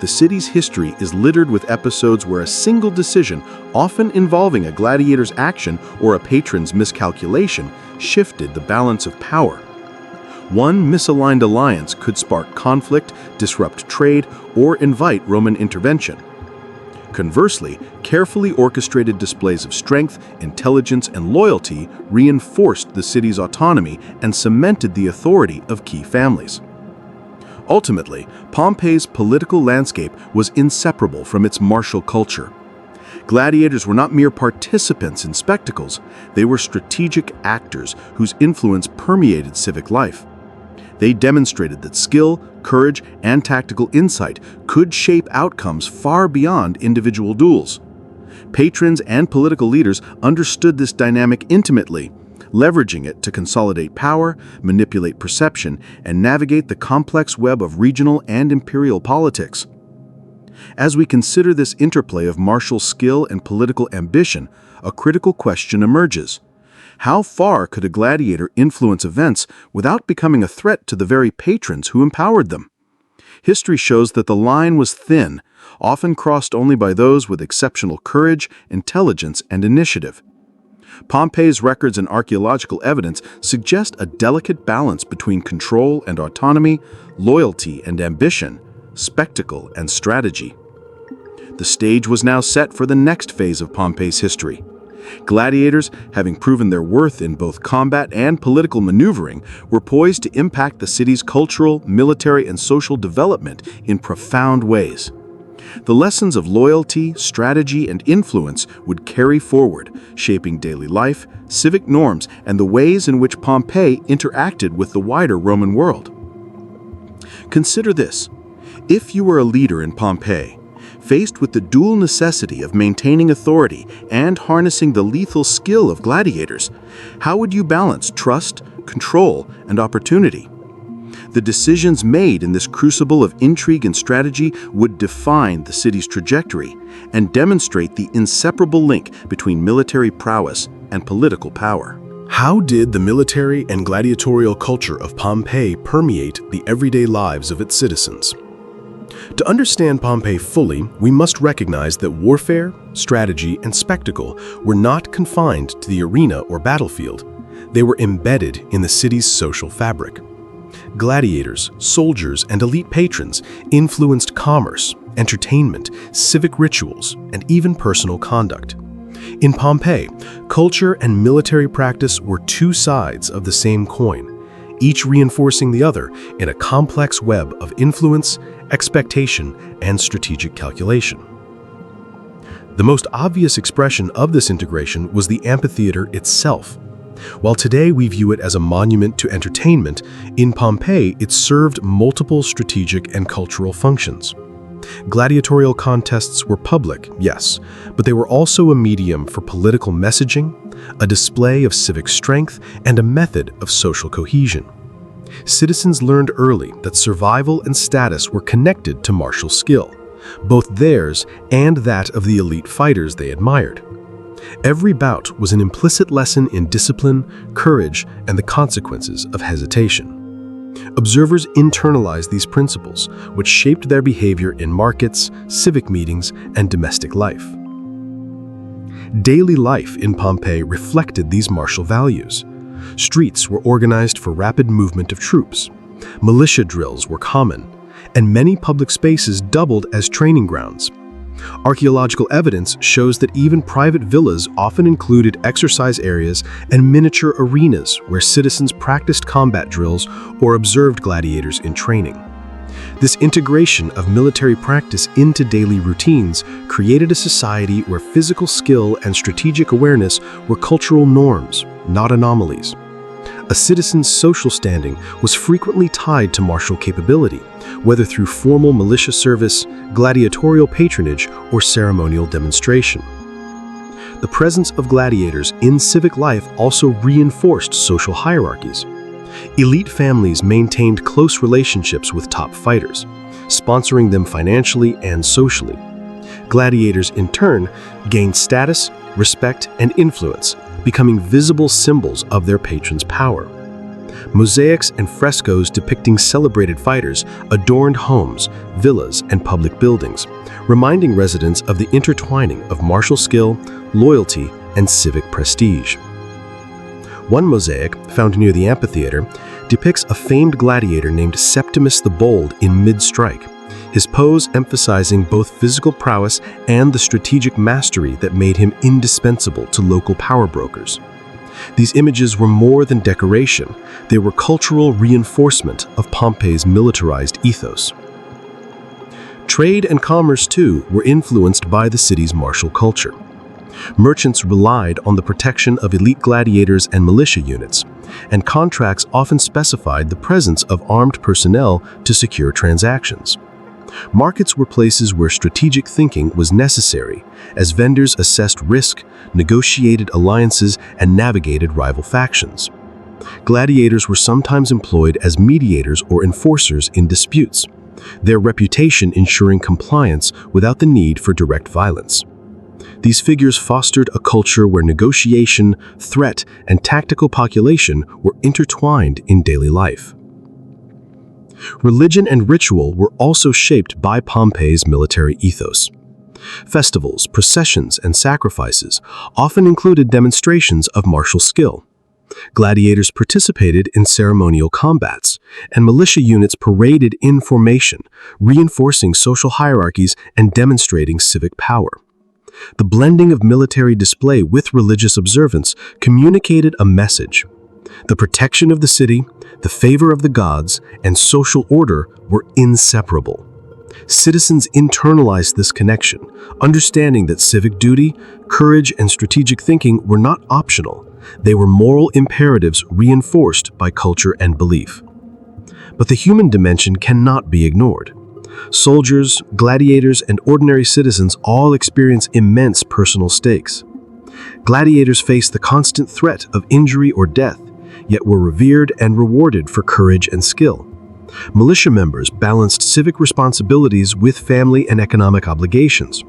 The city's history is littered with episodes where a single decision, often involving a gladiator's action or a patron's miscalculation, shifted the balance of power. One misaligned alliance could spark conflict, disrupt trade, or invite Roman intervention. Conversely, carefully orchestrated displays of strength, intelligence, and loyalty reinforced the city's autonomy and cemented the authority of key families. Ultimately, Pompeii's political landscape was inseparable from its martial culture. Gladiators were not mere participants in spectacles, they were strategic actors whose influence permeated civic life. They demonstrated that skill, courage, and tactical insight could shape outcomes far beyond individual duels. Patrons and political leaders understood this dynamic intimately, leveraging it to consolidate power, manipulate perception, and navigate the complex web of regional and imperial politics. As we consider this interplay of martial skill and political ambition, a critical question emerges. How far could a gladiator influence events without becoming a threat to the very patrons who empowered them? History shows that the line was thin, often crossed only by those with exceptional courage, intelligence, and initiative. Pompeii's records and archaeological evidence suggest a delicate balance between control and autonomy, loyalty and ambition, spectacle and strategy. The stage was now set for the next phase of Pompeii's history. Gladiators, having proven their worth in both combat and political maneuvering, were poised to impact the city's cultural, military, and social development in profound ways. The lessons of loyalty, strategy, and influence would carry forward, shaping daily life, civic norms, and the ways in which Pompeii interacted with the wider Roman world. Consider this. If you were a leader in Pompeii, faced with the dual necessity of maintaining authority and harnessing the lethal skill of gladiators, how would you balance trust, control, and opportunity? The decisions made in this crucible of intrigue and strategy would define the city's trajectory and demonstrate the inseparable link between military prowess and political power. How did the military and gladiatorial culture of Pompeii permeate the everyday lives of its citizens? To understand Pompeii fully, we must recognize that warfare, strategy, and spectacle were not confined to the arena or battlefield. They were embedded in the city's social fabric. Gladiators, soldiers, and elite patrons influenced commerce, entertainment, civic rituals, and even personal conduct. In Pompeii, culture and military practice were two sides of the same coin, each reinforcing the other in a complex web of influence, expectation, and strategic calculation. The most obvious expression of this integration was the amphitheater itself. While today we view it as a monument to entertainment, in Pompeii it served multiple strategic and cultural functions. Gladiatorial contests were public, yes, but they were also a medium for political messaging, a display of civic strength, and a method of social cohesion. Citizens learned early that survival and status were connected to martial skill, both theirs and that of the elite fighters they admired. Every bout was an implicit lesson in discipline, courage, and the consequences of hesitation. Observers internalized these principles, which shaped their behavior in markets, civic meetings, and domestic life. Daily life in Pompeii reflected these martial values. Streets were organized for rapid movement of troops. Militia drills were common, and many public spaces doubled as training grounds. Archaeological evidence shows that even private villas often included exercise areas and miniature arenas where citizens practiced combat drills or observed gladiators in training. This integration of military practice into daily routines created a society where physical skill and strategic awareness were cultural norms, not anomalies. A citizen's social standing was frequently tied to martial capability, whether through formal militia service, gladiatorial patronage, or ceremonial demonstration. The presence of gladiators in civic life also reinforced social hierarchies. Elite families maintained close relationships with top fighters, sponsoring them financially and socially. Gladiators, in turn, gained status, respect, and influence, becoming visible symbols of their patrons' power. Mosaics and frescoes depicting celebrated fighters adorned homes, villas, and public buildings, reminding residents of the intertwining of martial skill, loyalty, and civic prestige. One mosaic, found near the amphitheater, depicts a famed gladiator named Septimus the Bold in mid-strike, his pose emphasizing both physical prowess and the strategic mastery that made him indispensable to local power brokers. These images were more than decoration, they were cultural reinforcement of Pompeii's militarized ethos. Trade and commerce, too, were influenced by the city's martial culture. Merchants relied on the protection of elite gladiators and militia units, and contracts often specified the presence of armed personnel to secure transactions. Markets were places where strategic thinking was necessary, as vendors assessed risk, negotiated alliances, and navigated rival factions. Gladiators were sometimes employed as mediators or enforcers in disputes, their reputation ensuring compliance without the need for direct violence. These figures fostered a culture where negotiation, threat, and tactical calculation were intertwined in daily life. Religion and ritual were also shaped by Pompeii's military ethos. Festivals, processions, and sacrifices often included demonstrations of martial skill. Gladiators participated in ceremonial combats, and militia units paraded in formation, reinforcing social hierarchies and demonstrating civic power. The blending of military display with religious observance communicated a message. The protection of the city, the favor of the gods, and social order were inseparable. Citizens internalized this connection, understanding that civic duty, courage, and strategic thinking were not optional. They were moral imperatives reinforced by culture and belief. But the human dimension cannot be ignored. Soldiers, gladiators, and ordinary citizens all experience immense personal stakes. Gladiators faced the constant threat of injury or death, yet were revered and rewarded for courage and skill. Militia members balanced civic responsibilities with family and economic obligations,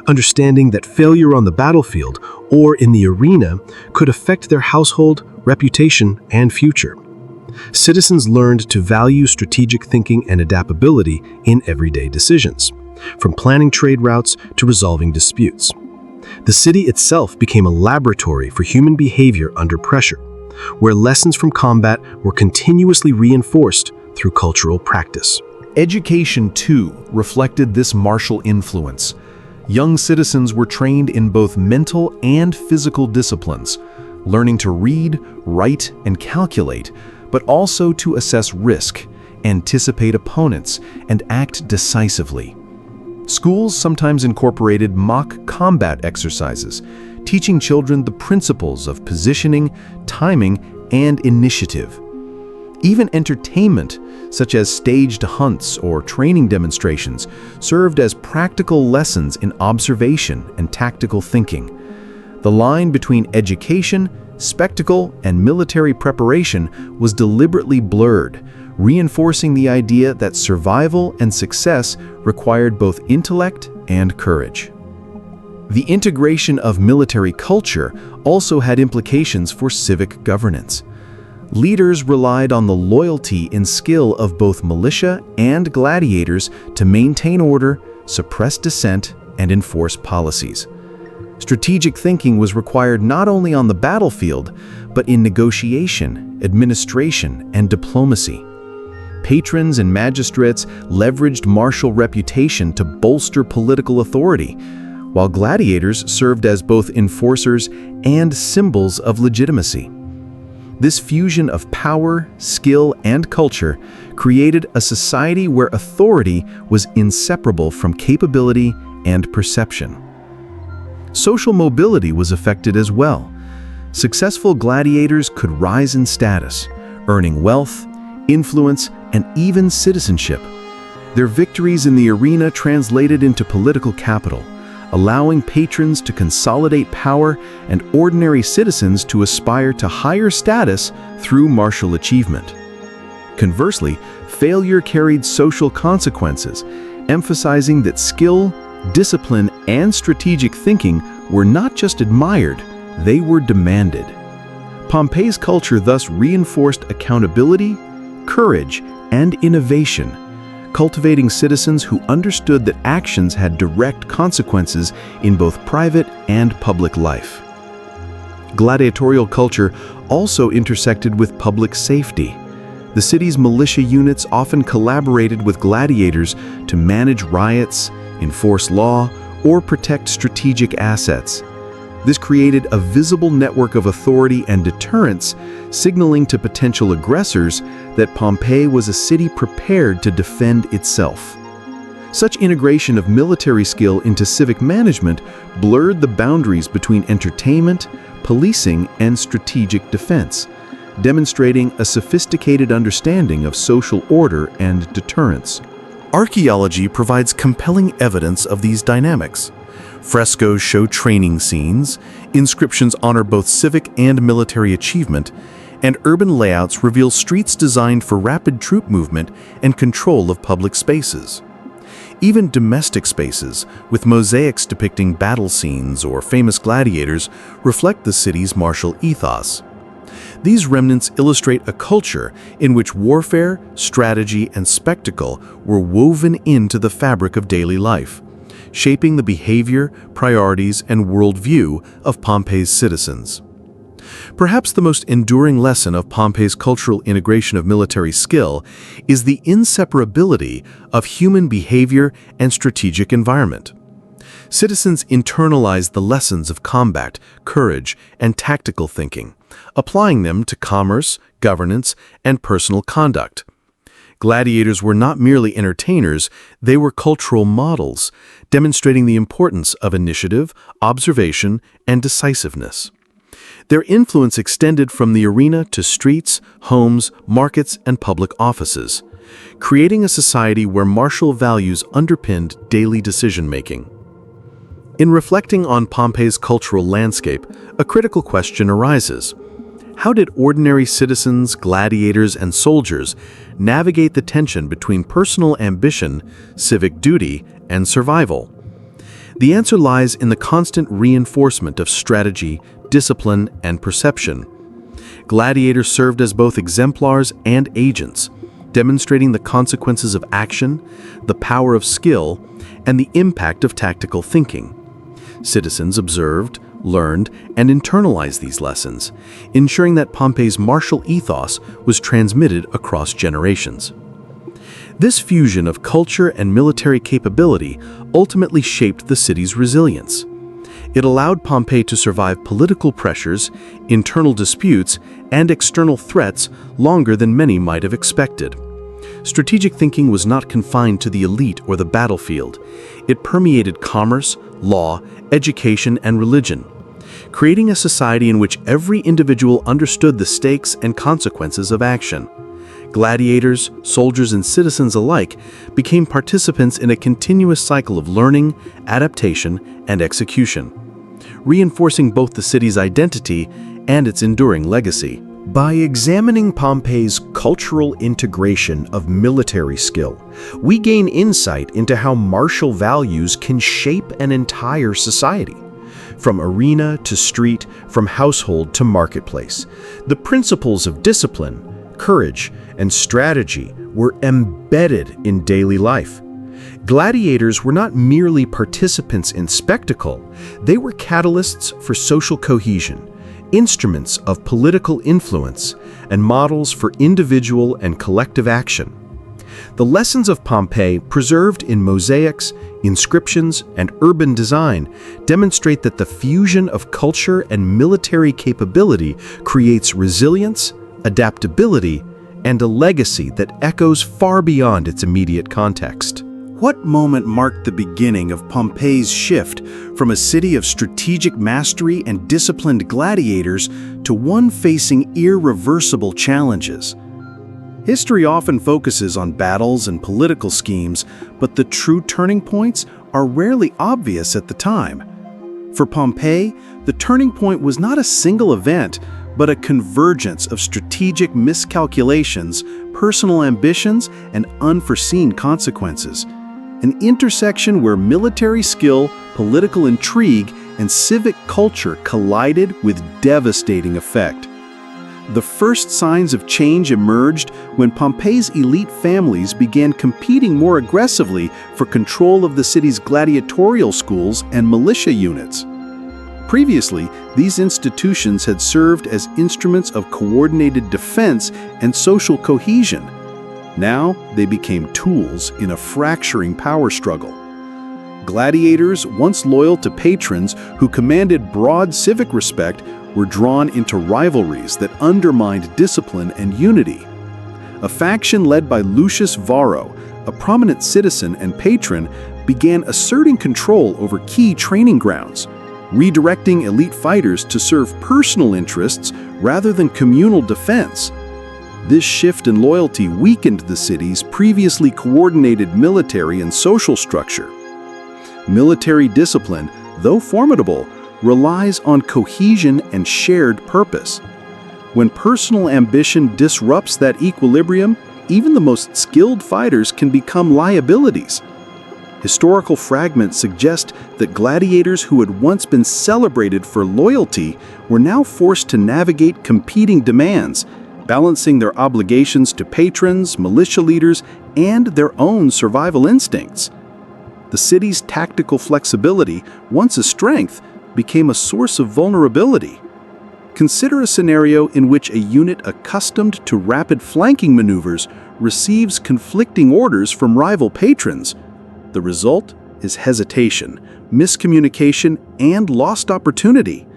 understanding that failure on the battlefield or in the arena could affect their household, reputation, and future. Citizens learned to value strategic thinking and adaptability in everyday decisions, from planning trade routes to resolving disputes. The city itself became a laboratory for human behavior under pressure, where lessons from combat were continuously reinforced through cultural practice. Education, too, reflected this martial influence. Young citizens were trained in both mental and physical disciplines, learning to read, write, and calculate, but also to assess risk, anticipate opponents, and act decisively. Schools sometimes incorporated mock combat exercises, teaching children the principles of positioning, timing, and initiative. Even entertainment, such as staged hunts or training demonstrations, served as practical lessons in observation and tactical thinking. The line between education, spectacle, and military preparation was deliberately blurred, reinforcing the idea that survival and success required both intellect and courage. The integration of military culture also had implications for civic governance. Leaders relied on the loyalty and skill of both militia and gladiators to maintain order, suppress dissent, and enforce policies. Strategic thinking was required not only on the battlefield, but in negotiation, administration, and diplomacy. Patrons and magistrates leveraged martial reputation to bolster political authority, while gladiators served as both enforcers and symbols of legitimacy. This fusion of power, skill, and culture created a society where authority was inseparable from capability and perception. Social mobility was affected as well. Successful gladiators could rise in status, earning wealth, influence, and even citizenship. Their victories in the arena translated into political capital, allowing patrons to consolidate power and ordinary citizens to aspire to higher status through martial achievement. Conversely, failure carried social consequences, emphasizing that skill, discipline, and strategic thinking were not just admired, they were demanded. Pompeii's culture thus reinforced accountability, courage, and innovation, cultivating citizens who understood that actions had direct consequences in both private and public life. Gladiatorial culture also intersected with public safety. The city's militia units often collaborated with gladiators to manage riots, enforce law, or protect strategic assets. This created a visible network of authority and deterrence, signaling to potential aggressors that Pompeii was a city prepared to defend itself. Such integration of military skill into civic management blurred the boundaries between entertainment, policing, and strategic defense, demonstrating a sophisticated understanding of social order and deterrence. Archaeology provides compelling evidence of these dynamics. Frescoes show training scenes, inscriptions honor both civic and military achievement, and urban layouts reveal streets designed for rapid troop movement and control of public spaces. Even domestic spaces, with mosaics depicting battle scenes or famous gladiators, reflect the city's martial ethos. These remnants illustrate a culture in which warfare, strategy, and spectacle were woven into the fabric of daily life, shaping the behavior, priorities, and worldview of Pompeii's citizens. Perhaps the most enduring lesson of Pompeii's cultural integration of military skill is the inseparability of human behavior and strategic environment. Citizens internalized the lessons of combat, courage, and tactical thinking, applying them to commerce, governance, and personal conduct. Gladiators were not merely entertainers, they were cultural models, demonstrating the importance of initiative, observation, and decisiveness. Their influence extended from the arena to streets, homes, markets, and public offices, creating a society where martial values underpinned daily decision-making. In reflecting on Pompeii's cultural landscape, a critical question arises. How did ordinary citizens, gladiators, and soldiers navigate the tension between personal ambition, civic duty, and survival? The answer lies in the constant reinforcement of strategy, discipline, and perception. Gladiators served as both exemplars and agents, demonstrating the consequences of action, the power of skill, and the impact of tactical thinking. Citizens observed, learned, and internalized these lessons, ensuring that Pompeii's martial ethos was transmitted across generations. This fusion of culture and military capability ultimately shaped the city's resilience. It allowed Pompeii to survive political pressures, internal disputes, and external threats longer than many might have expected. Strategic thinking was not confined to the elite or the battlefield. It permeated commerce, law, education, and religion, creating a society in which every individual understood the stakes and consequences of action. Gladiators, soldiers, and citizens alike became participants in a continuous cycle of learning, adaptation, and execution, reinforcing both the city's identity and its enduring legacy. By examining Pompeii's cultural integration of military skill, we gain insight into how martial values can shape an entire society. From arena to street, from household to marketplace, the principles of discipline, courage, and strategy were embedded in daily life. Gladiators were not merely participants in spectacle, they were catalysts for social cohesion, instruments of political influence, and models for individual and collective action. The lessons of Pompeii, preserved in mosaics, inscriptions, and urban design, demonstrate that the fusion of culture and military capability creates resilience, adaptability, and a legacy that echoes far beyond its immediate context. What moment marked the beginning of Pompeii's shift from a city of strategic mastery and disciplined gladiators to one facing irreversible challenges? History often focuses on battles and political schemes, but the true turning points are rarely obvious at the time. For Pompeii, the turning point was not a single event, but a convergence of strategic miscalculations, personal ambitions, and unforeseen consequences. An intersection where military skill, political intrigue, and civic culture collided with devastating effect. The first signs of change emerged when Pompeii's elite families began competing more aggressively for control of the city's gladiatorial schools and militia units. Previously, these institutions had served as instruments of coordinated defense and social cohesion. Now, they became tools in a fracturing power struggle. Gladiators, once loyal to patrons who commanded broad civic respect, were drawn into rivalries that undermined discipline and unity. A faction led by Lucius Varro, a prominent citizen and patron, began asserting control over key training grounds, redirecting elite fighters to serve personal interests rather than communal defense. This shift in loyalty weakened the city's previously coordinated military and social structure. Military discipline, though formidable, relies on cohesion and shared purpose. When personal ambition disrupts that equilibrium, even the most skilled fighters can become liabilities. Historical fragments suggest that gladiators who had once been celebrated for loyalty were now forced to navigate competing demands, balancing their obligations to patrons, militia leaders, and their own survival instincts. The city's tactical flexibility, once a strength, became a source of vulnerability. Consider a scenario in which a unit accustomed to rapid flanking maneuvers receives conflicting orders from rival patrons. The result is hesitation, miscommunication, and lost opportunity.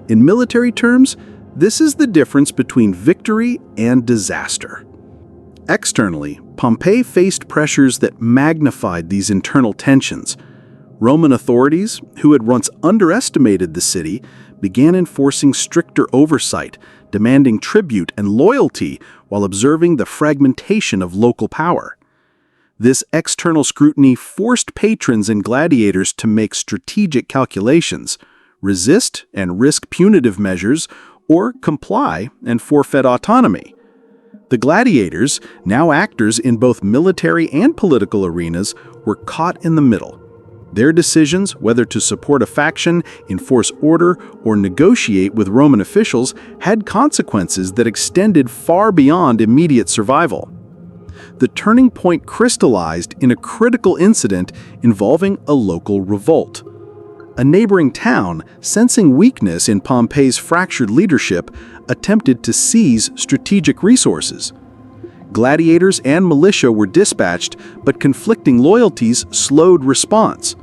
In military terms, this is the difference between victory and disaster. Externally, Pompeii faced pressures that magnified these internal tensions. Roman authorities, who had once underestimated the city, began enforcing stricter oversight, demanding tribute and loyalty while observing the fragmentation of local power. This external scrutiny forced patrons and gladiators to make strategic calculations, resist and risk punitive measures, or comply and forfeit autonomy. The gladiators, now actors in both military and political arenas, were caught in the middle. Their decisions, whether to support a faction, enforce order, or negotiate with Roman officials, had consequences that extended far beyond immediate survival. The turning point crystallized in a critical incident involving a local revolt. A neighboring town, sensing weakness in Pompeii's fractured leadership, attempted to seize strategic resources. Gladiators and militia were dispatched, but conflicting loyalties slowed response.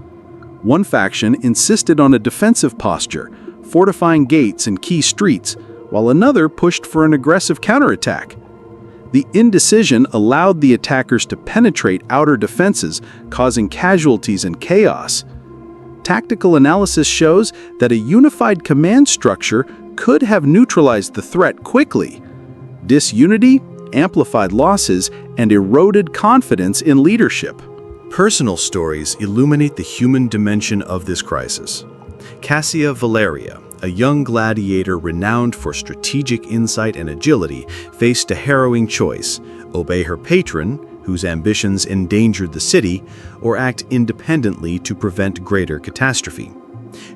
One faction insisted on a defensive posture, fortifying gates and key streets, while another pushed for an aggressive counterattack. The indecision allowed the attackers to penetrate outer defenses, causing casualties and chaos. Tactical analysis shows that a unified command structure could have neutralized the threat quickly. Disunity amplified losses and eroded confidence in leadership. Personal stories illuminate the human dimension of this crisis. Cassia Valeria, a young gladiator renowned for strategic insight and agility, faced a harrowing choice: obey her patron, whose ambitions endangered the city, or act independently to prevent greater catastrophe.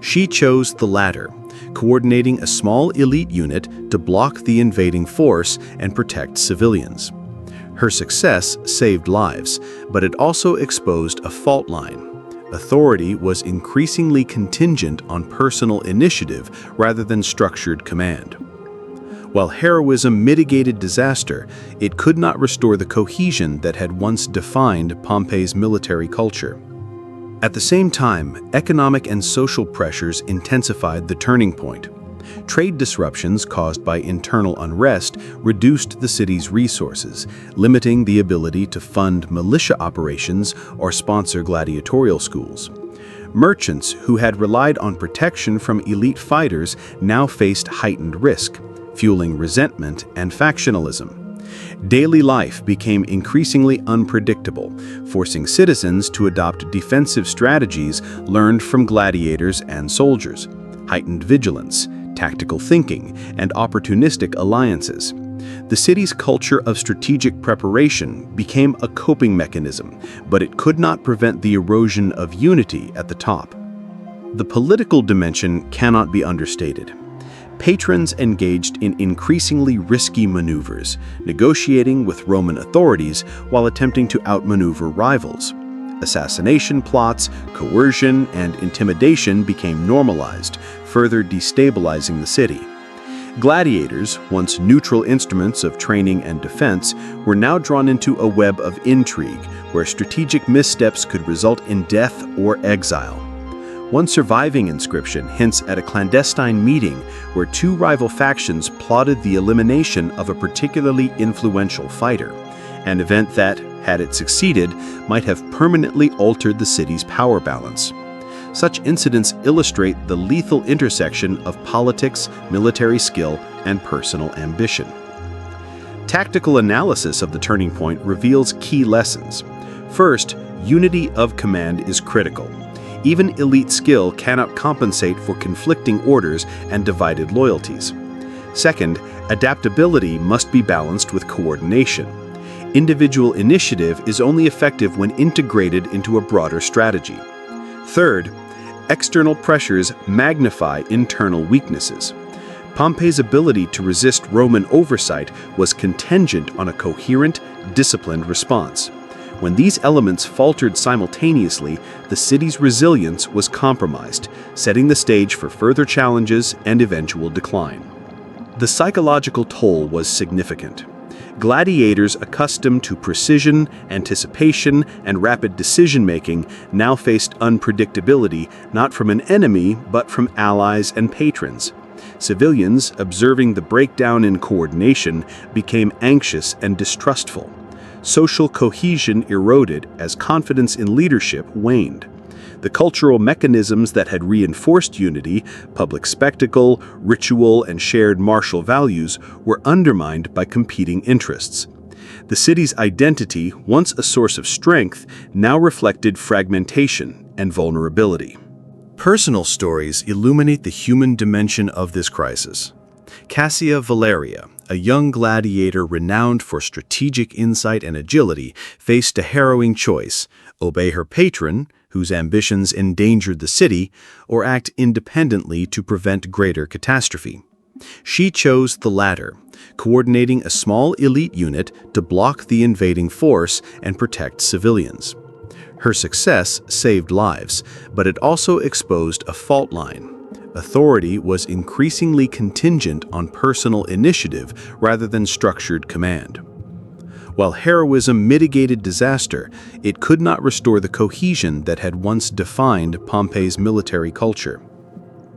She chose the latter, coordinating a small elite unit to block the invading force and protect civilians. Her success saved lives, but it also exposed a fault line. Authority was increasingly contingent on personal initiative rather than structured command. While heroism mitigated disaster, it could not restore the cohesion that had once defined Pompeii's military culture. At the same time, economic and social pressures intensified the turning point. Trade disruptions caused by internal unrest reduced the city's resources, limiting the ability to fund militia operations or sponsor gladiatorial schools. Merchants who had relied on protection from elite fighters now faced heightened risk, fueling resentment and factionalism. Daily life became increasingly unpredictable, forcing citizens to adopt defensive strategies learned from gladiators and soldiers, heightened vigilance, tactical thinking, and opportunistic alliances. The city's culture of strategic preparation became a coping mechanism, but it could not prevent the erosion of unity at the top. The political dimension cannot be understated. Patrons engaged in increasingly risky maneuvers, negotiating with Roman authorities while attempting to outmaneuver rivals. Assassination plots, coercion, and intimidation became normalized, further destabilizing the city. Gladiators, once neutral instruments of training and defense, were now drawn into a web of intrigue where strategic missteps could result in death or exile. One surviving inscription hints at a clandestine meeting where two rival factions plotted the elimination of a particularly influential fighter, an event that, had it succeeded, might have permanently altered the city's power balance. Such incidents illustrate the lethal intersection of politics, military skill, and personal ambition. Tactical analysis of the turning point reveals key lessons. First, unity of command is critical. Even elite skill cannot compensate for conflicting orders and divided loyalties. Second, adaptability must be balanced with coordination. Individual initiative is only effective when integrated into a broader strategy. Third, external pressures magnify internal weaknesses. Pompeii's ability to resist Roman oversight was contingent on a coherent, disciplined response. When these elements faltered simultaneously, the city's resilience was compromised, setting the stage for further challenges and eventual decline. The psychological toll was significant. Gladiators accustomed to precision, anticipation, and rapid decision-making now faced unpredictability not from an enemy but from allies and patrons. Civilians, observing the breakdown in coordination, became anxious and distrustful. Social cohesion eroded as confidence in leadership waned. The cultural mechanisms that had reinforced unity, public spectacle, ritual, and shared martial values, were undermined by competing interests. The city's identity, once a source of strength, now reflected fragmentation and vulnerability. Personal stories illuminate the human dimension of this crisis. Cassia Valeria, a young gladiator renowned for strategic insight and agility, faced a harrowing choice: obey her patron, whose ambitions endangered the city, or act independently to prevent greater catastrophe. She chose the latter, coordinating a small elite unit to block the invading force and protect civilians. Her success saved lives, but it also exposed a fault line. Authority was increasingly contingent on personal initiative rather than structured command. While heroism mitigated disaster, it could not restore the cohesion that had once defined Pompeii's military culture.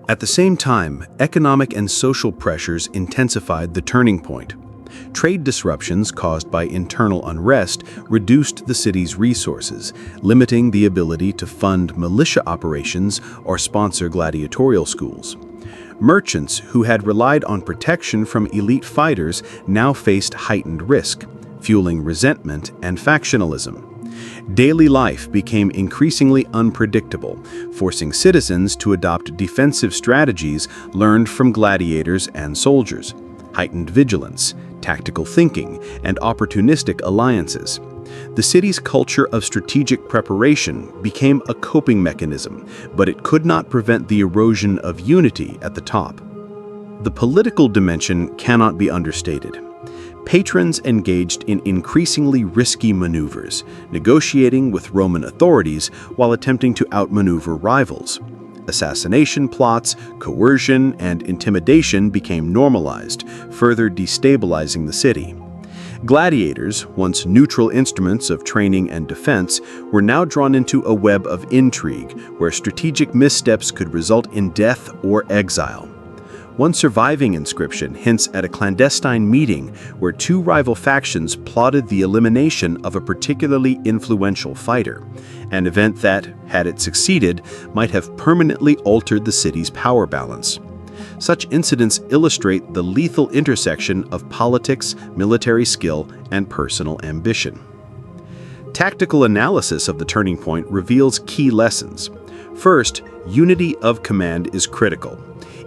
At the same time, economic and social pressures intensified the turning point. Trade disruptions caused by internal unrest reduced the city's resources, limiting the ability to fund militia operations or sponsor gladiatorial schools. Merchants who had relied on protection from elite fighters now faced heightened risk, fueling resentment and factionalism. Daily life became increasingly unpredictable, forcing citizens to adopt defensive strategies learned from gladiators and soldiers, heightened vigilance, tactical thinking, and opportunistic alliances. The city's culture of strategic preparation became a coping mechanism, but it could not prevent the erosion of unity at the top. The political dimension cannot be understated. Patrons engaged in increasingly risky maneuvers, negotiating with Roman authorities while attempting to outmaneuver rivals. Assassination plots, coercion, and intimidation became normalized, further destabilizing the city. Gladiators, once neutral instruments of training and defense, were now drawn into a web of intrigue, where strategic missteps could result in death or exile. One surviving inscription hints at a clandestine meeting where two rival factions plotted the elimination of a particularly influential fighter, an event that, had it succeeded, might have permanently altered the city's power balance. Such incidents illustrate the lethal intersection of politics, military skill, and personal ambition. Tactical analysis of the turning point reveals key lessons. First, unity of command is critical.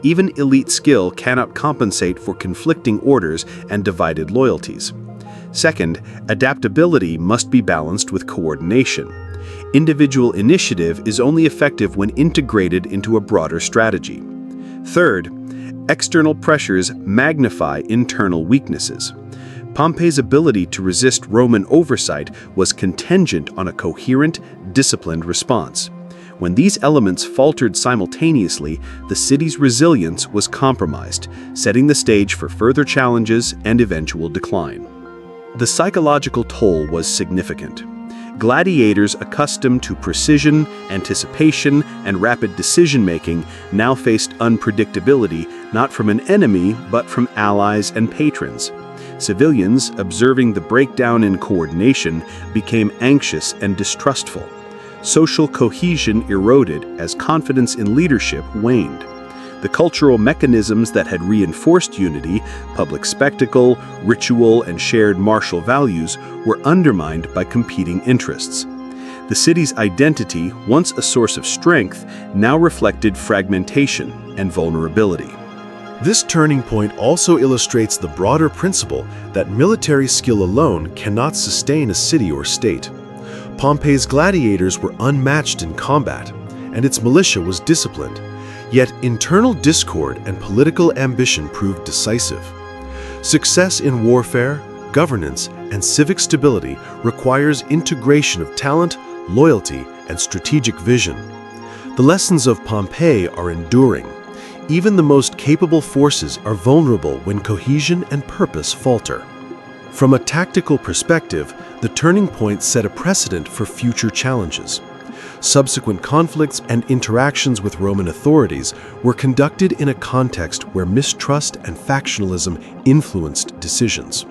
Even elite skill cannot compensate for conflicting orders and divided loyalties. Second, adaptability must be balanced with coordination. Individual initiative is only effective when integrated into a broader strategy. Third, external pressures magnify internal weaknesses. Pompey's ability to resist Roman oversight was contingent on a coherent, disciplined response. When these elements faltered simultaneously, the city's resilience was compromised, setting the stage for further challenges and eventual decline. The psychological toll was significant. Gladiators accustomed to precision, anticipation, and rapid decision-making now faced unpredictability not from an enemy but from allies and patrons. Civilians, observing the breakdown in coordination, became anxious and distrustful. Social cohesion eroded as confidence in leadership waned. The cultural mechanisms that had reinforced unity, public spectacle, ritual, and shared martial values, were undermined by competing interests. The city's identity, once a source of strength, now reflected fragmentation and vulnerability. This turning point also illustrates the broader principle that military skill alone cannot sustain a city or state. Pompeii's gladiators were unmatched in combat, and its militia was disciplined. Yet internal discord and political ambition proved decisive. Success in warfare, governance, and civic stability requires integration of talent, loyalty, and strategic vision. The lessons of Pompeii are enduring. Even the most capable forces are vulnerable when cohesion and purpose falter. From a tactical perspective, the turning point set a precedent for future challenges. Subsequent conflicts and interactions with Roman authorities were conducted in a context where mistrust and factionalism influenced decisions.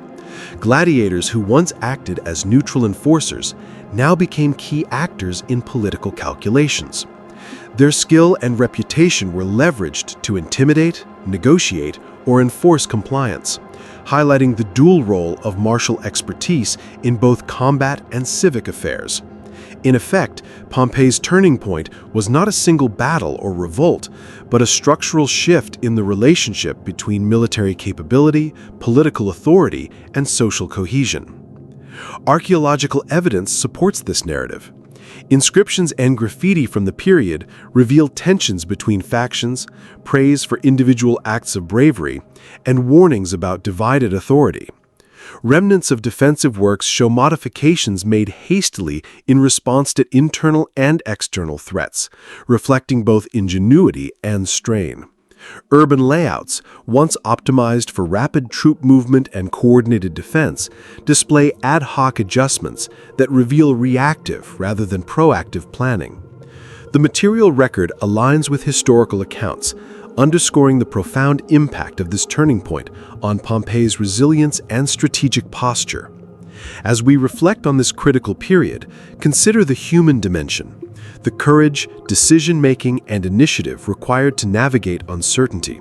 Gladiators who once acted as neutral enforcers now became key actors in political calculations. Their skill and reputation were leveraged to intimidate, negotiate, or enforce compliance, highlighting the dual role of martial expertise in both combat and civic affairs. In effect, Pompeii's turning point was not a single battle or revolt, but a structural shift in the relationship between military capability, political authority, and social cohesion. Archaeological evidence supports this narrative. Inscriptions and graffiti from the period reveal tensions between factions, praise for individual acts of bravery, and warnings about divided authority. Remnants of defensive works show modifications made hastily in response to internal and external threats, reflecting both ingenuity and strain. Urban layouts, once optimized for rapid troop movement and coordinated defense, display ad hoc adjustments that reveal reactive rather than proactive planning. The material record aligns with historical accounts, underscoring the profound impact of this turning point on Pompeii's resilience and strategic posture. As we reflect on this critical period, consider the human dimension, the courage, decision-making, and initiative required to navigate uncertainty.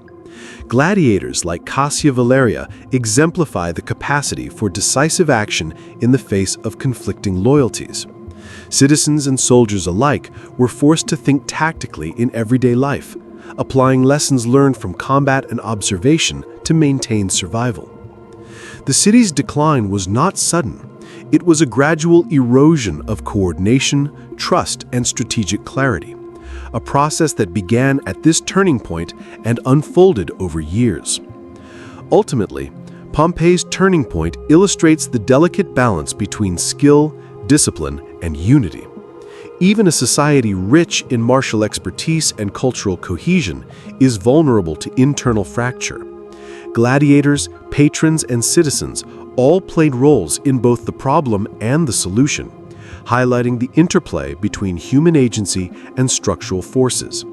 Gladiators like Cassia Valeria exemplify the capacity for decisive action in the face of conflicting loyalties. Citizens and soldiers alike were forced to think tactically in everyday life, applying lessons learned from combat and observation to maintain survival. The city's decline was not sudden. It was a gradual erosion of coordination, trust, and strategic clarity, a process that began at this turning point and unfolded over years. Ultimately, Pompeii's turning point illustrates the delicate balance between skill, discipline, and unity. Even a society rich in martial expertise and cultural cohesion is vulnerable to internal fracture. Gladiators, patrons, and citizens all played roles in both the problem and the solution, highlighting the interplay between human agency and structural forces.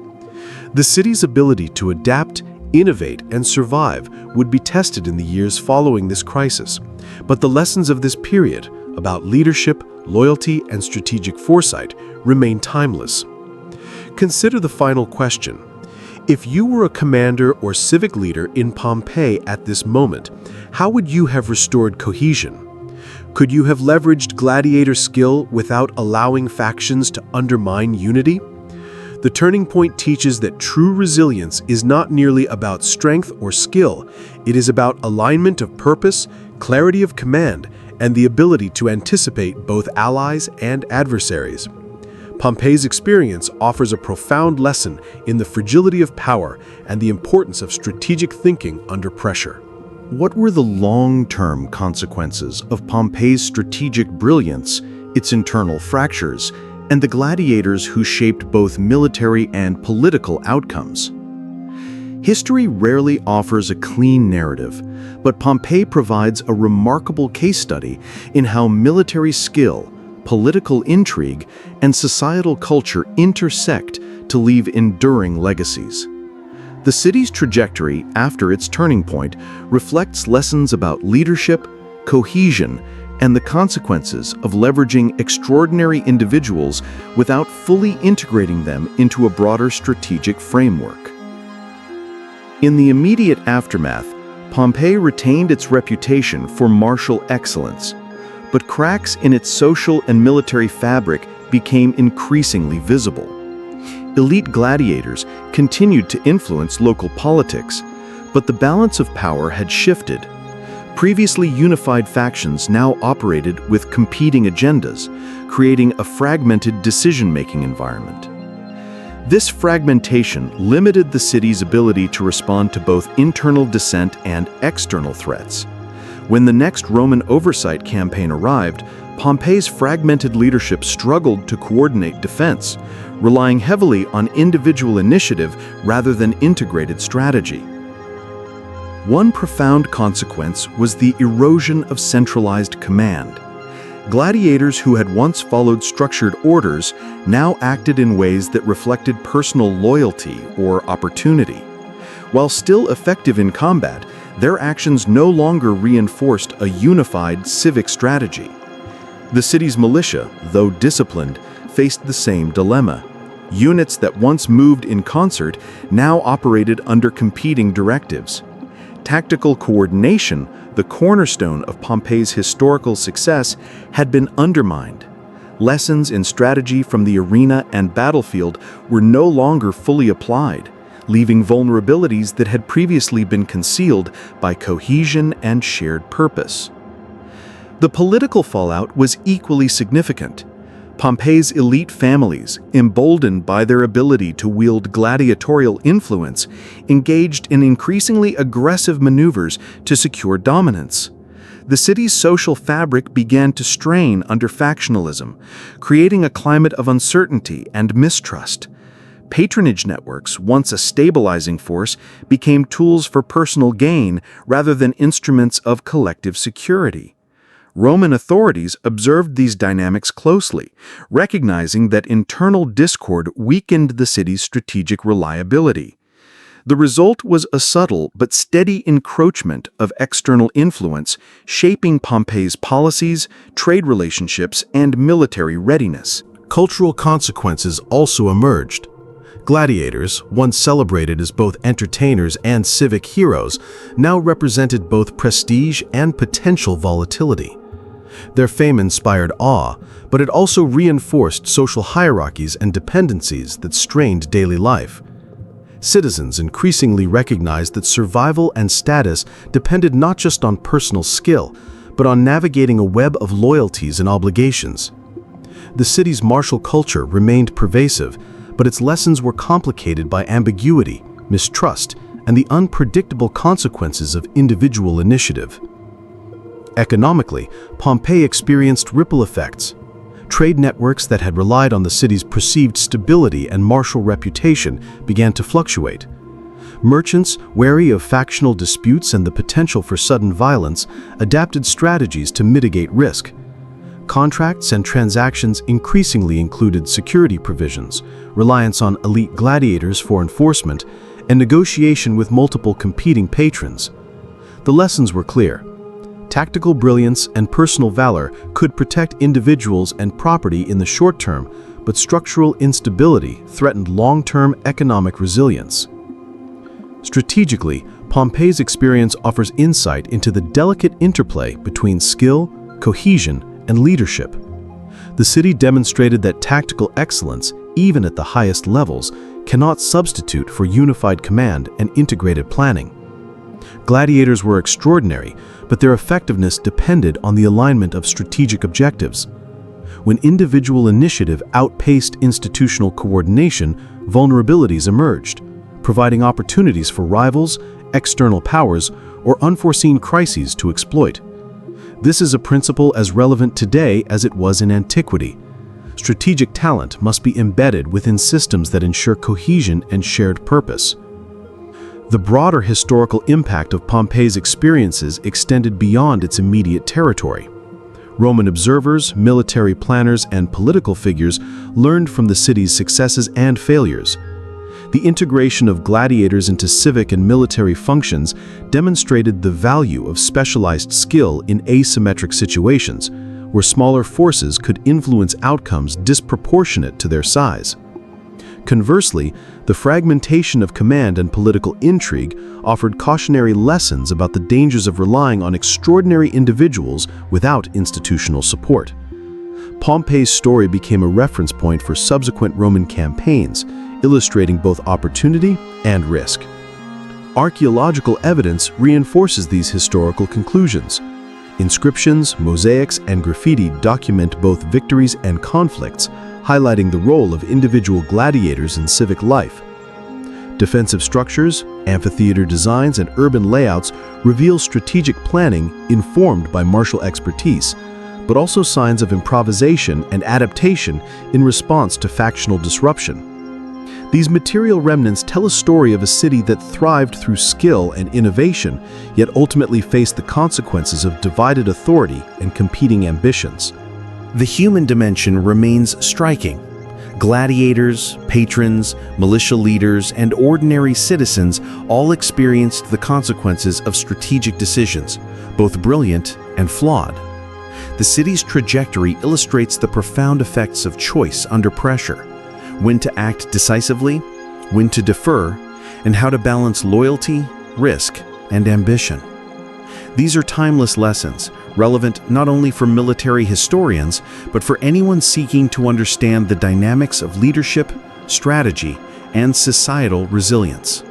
The city's ability to adapt, innovate, and survive would be tested in the years following this crisis, but the lessons of this period about leadership, loyalty, and strategic foresight remain timeless. Consider the final question. If you were a commander or civic leader in Pompeii at this moment, how would you have restored cohesion? Could you have leveraged gladiator skill without allowing factions to undermine unity? The turning point teaches that true resilience is not merely about strength or skill, it is about alignment of purpose, clarity of command, and the ability to anticipate both allies and adversaries. Pompeii's experience offers a profound lesson in the fragility of power and the importance of strategic thinking under pressure. What were the long-term consequences of Pompeii's strategic brilliance, its internal fractures, and the gladiators who shaped both military and political outcomes? History rarely offers a clean narrative, but Pompeii provides a remarkable case study in how military skill, political intrigue, and societal culture intersect to leave enduring legacies. The city's trajectory after its turning point reflects lessons about leadership, cohesion, and the consequences of leveraging extraordinary individuals without fully integrating them into a broader strategic framework. In the immediate aftermath, Pompeii retained its reputation for martial excellence, but cracks in its social and military fabric became increasingly visible. Elite gladiators continued to influence local politics, but the balance of power had shifted. Previously unified factions now operated with competing agendas, creating a fragmented decision-making environment. This fragmentation limited the city's ability to respond to both internal dissent and external threats. When the next Roman oversight campaign arrived, Pompeii's fragmented leadership struggled to coordinate defense, relying heavily on individual initiative rather than integrated strategy. One profound consequence was the erosion of centralized command. Gladiators who had once followed structured orders now acted in ways that reflected personal loyalty or opportunity. While still effective in combat, their actions no longer reinforced a unified civic strategy. The city's militia, though disciplined, faced the same dilemma. Units that once moved in concert now operated under competing directives. Tactical coordination, the cornerstone of Pompeii's historical success, had been undermined. Lessons in strategy from the arena and battlefield were no longer fully applied, leaving vulnerabilities that had previously been concealed by cohesion and shared purpose. The political fallout was equally significant. Pompeii's elite families, emboldened by their ability to wield gladiatorial influence, engaged in increasingly aggressive maneuvers to secure dominance. The city's social fabric began to strain under factionalism, creating a climate of uncertainty and mistrust. Patronage networks, once a stabilizing force, became tools for personal gain rather than instruments of collective security. Roman authorities observed these dynamics closely, recognizing that internal discord weakened the city's strategic reliability. The result was a subtle but steady encroachment of external influence, shaping Pompeii's policies, trade relationships, and military readiness. Cultural consequences also emerged. Gladiators, once celebrated as both entertainers and civic heroes, now represented both prestige and potential volatility. Their fame inspired awe, but it also reinforced social hierarchies and dependencies that strained daily life. Citizens increasingly recognized that survival and status depended not just on personal skill, but on navigating a web of loyalties and obligations. The city's martial culture remained pervasive, but its lessons were complicated by ambiguity, mistrust, and the unpredictable consequences of individual initiative. Economically, Pompeii experienced ripple effects. Trade networks that had relied on the city's perceived stability and martial reputation began to fluctuate. Merchants, wary of factional disputes and the potential for sudden violence, adapted strategies to mitigate risk. Contracts and transactions increasingly included security provisions, reliance on elite gladiators for enforcement, and negotiation with multiple competing patrons. The lessons were clear. Tactical brilliance and personal valor could protect individuals and property in the short term, but structural instability threatened long-term economic resilience. Strategically, Pompeii's experience offers insight into the delicate interplay between skill, cohesion, and leadership. The city demonstrated that tactical excellence, even at the highest levels, cannot substitute for unified command and integrated planning. Gladiators were extraordinary, but their effectiveness depended on the alignment of strategic objectives. When individual initiative outpaced institutional coordination, vulnerabilities emerged, providing opportunities for rivals, external powers, or unforeseen crises to exploit. This is a principle as relevant today as it was in antiquity. Strategic talent must be embedded within systems that ensure cohesion and shared purpose. The broader historical impact of Pompeii's experiences extended beyond its immediate territory. Roman observers, military planners, and political figures learned from the city's successes and failures. The integration of gladiators into civic and military functions demonstrated the value of specialized skill in asymmetric situations, where smaller forces could influence outcomes disproportionate to their size. Conversely, the fragmentation of command and political intrigue offered cautionary lessons about the dangers of relying on extraordinary individuals without institutional support. Pompeii's story became a reference point for subsequent Roman campaigns, illustrating both opportunity and risk. Archaeological evidence reinforces these historical conclusions. Inscriptions, mosaics, and graffiti document both victories and conflicts, highlighting the role of individual gladiators in civic life. Defensive structures, amphitheater designs, and urban layouts reveal strategic planning informed by martial expertise, but also signs of improvisation and adaptation in response to factional disruption. These material remnants tell a story of a city that thrived through skill and innovation, yet ultimately faced the consequences of divided authority and competing ambitions. The human dimension remains striking. Gladiators, patrons, militia leaders, and ordinary citizens all experienced the consequences of strategic decisions, both brilliant and flawed. The city's trajectory illustrates the profound effects of choice under pressure, when to act decisively, when to defer, and how to balance loyalty, risk, and ambition. These are timeless lessons, relevant not only for military historians, but for anyone seeking to understand the dynamics of leadership, strategy, and societal resilience.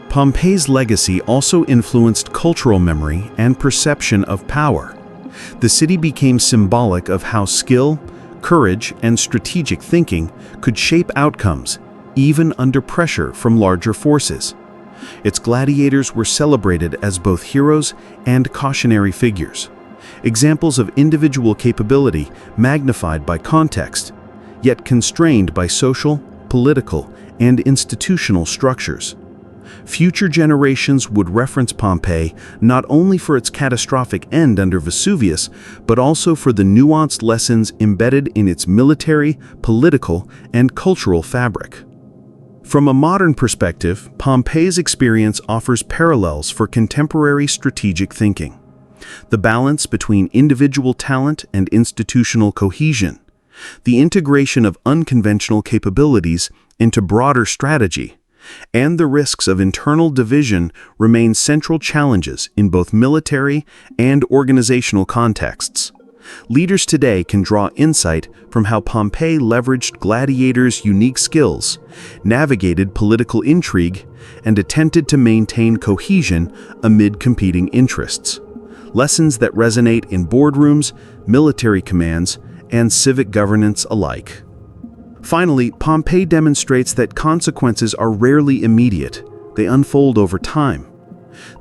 Pompeii's legacy also influenced cultural memory and perception of power. The city became symbolic of how skill, courage, and strategic thinking could shape outcomes, even under pressure from larger forces. Its gladiators were celebrated as both heroes and cautionary figures, examples of individual capability magnified by context, yet constrained by social, political, and institutional structures. Future generations would reference Pompeii not only for its catastrophic end under Vesuvius, but also for the nuanced lessons embedded in its military, political, and cultural fabric. From a modern perspective, Pompeii's experience offers parallels for contemporary strategic thinking. The balance between individual talent and institutional cohesion, the integration of unconventional capabilities into broader strategy, and the risks of internal division remain central challenges in both military and organizational contexts. Leaders today can draw insight from how Pompei leveraged gladiators' unique skills, navigated political intrigue, and attempted to maintain cohesion amid competing interests. Lessons that resonate in boardrooms, military commands, and civic governance alike. Finally, Pompei demonstrates that consequences are rarely immediate. They unfold over time.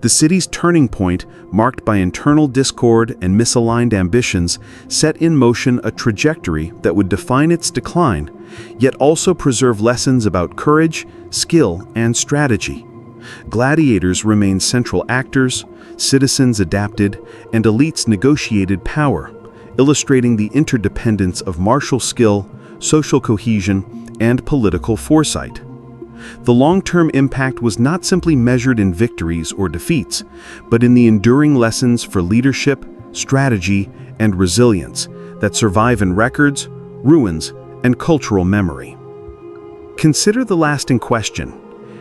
The city's turning point, marked by internal discord and misaligned ambitions, set in motion a trajectory that would define its decline, yet also preserve lessons about courage, skill, and strategy. Gladiators remained central actors, citizens adapted, and elites negotiated power, illustrating the interdependence of martial skill, social cohesion, and political foresight. The long-term impact was not simply measured in victories or defeats, but in the enduring lessons for leadership, strategy, and resilience that survive in records, ruins, and cultural memory. Consider the lasting question: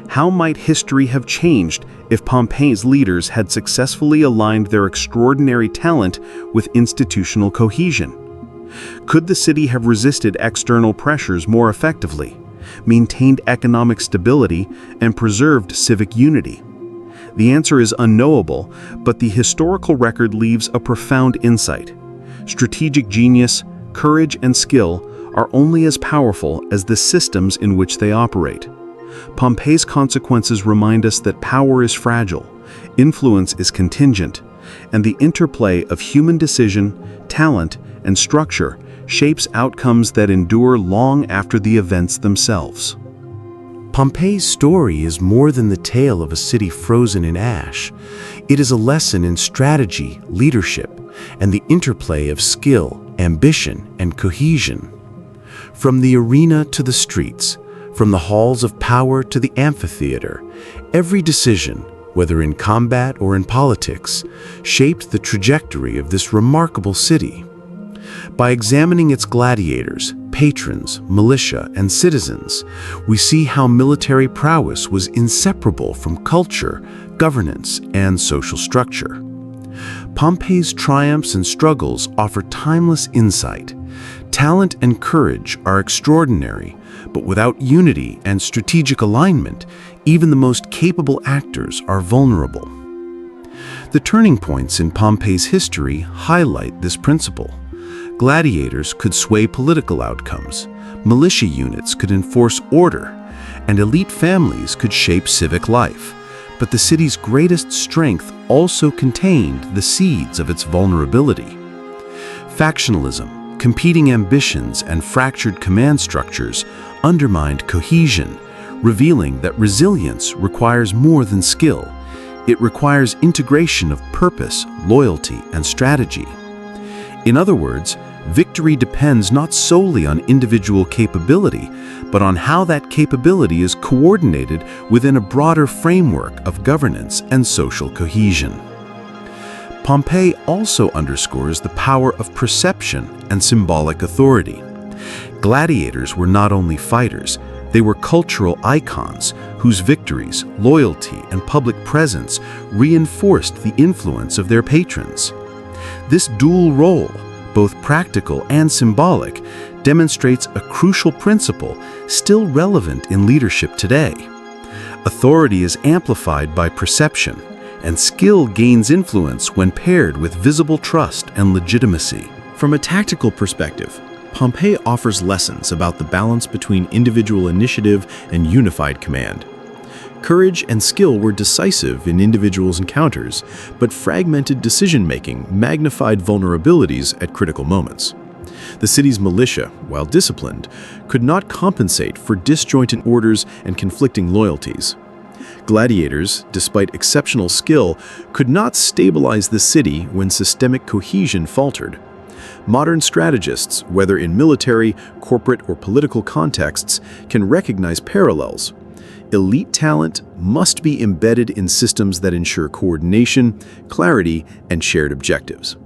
how might history have changed if Pompeii's leaders had successfully aligned their extraordinary talent with institutional cohesion? Could the city have resisted external pressures more effectively, maintained economic stability, and preserved civic unity? The answer is unknowable, but the historical record leaves a profound insight. Strategic genius, courage, and skill are only as powerful as the systems in which they operate. Pompeii's consequences remind us that power is fragile, influence is contingent, and the interplay of human decision, talent, and structure shapes outcomes that endure long after the events themselves. Pompeii's story is more than the tale of a city frozen in ash. It is a lesson in strategy, leadership, and the interplay of skill, ambition, and cohesion. From the arena to the streets, from the halls of power to the amphitheater, every decision, whether in combat or in politics, shaped the trajectory of this remarkable city. By examining its gladiators, patrons, militia, and citizens, we see how military prowess was inseparable from culture, governance, and social structure. Pompeii's triumphs and struggles offer timeless insight. Talent and courage are extraordinary, but without unity and strategic alignment, even the most capable actors are vulnerable. The turning points in Pompeii's history highlight this principle. Gladiators could sway political outcomes, militia units could enforce order, and elite families could shape civic life. But the city's greatest strength also contained the seeds of its vulnerability. Factionalism, competing ambitions, and fractured command structures undermined cohesion, revealing that resilience requires more than skill. It requires integration of purpose, loyalty, and strategy. In other words, victory depends not solely on individual capability, but on how that capability is coordinated within a broader framework of governance and social cohesion. Pompeii also underscores the power of perception and symbolic authority. Gladiators were not only fighters, they were cultural icons whose victories, loyalty, and public presence reinforced the influence of their patrons. This dual role, both practical and symbolic, demonstrates a crucial principle still relevant in leadership today. Authority is amplified by perception, and skill gains influence when paired with visible trust and legitimacy. From a tactical perspective, Pompeii offers lessons about the balance between individual initiative and unified command. Courage and skill were decisive in individuals' encounters, but fragmented decision-making magnified vulnerabilities at critical moments. The city's militia, while disciplined, could not compensate for disjointed orders and conflicting loyalties. Gladiators, despite exceptional skill, could not stabilize the city when systemic cohesion faltered. Modern strategists, whether in military, corporate, or political contexts, can recognize parallels. Elite talent must be embedded in systems that ensure coordination, clarity, and shared objectives.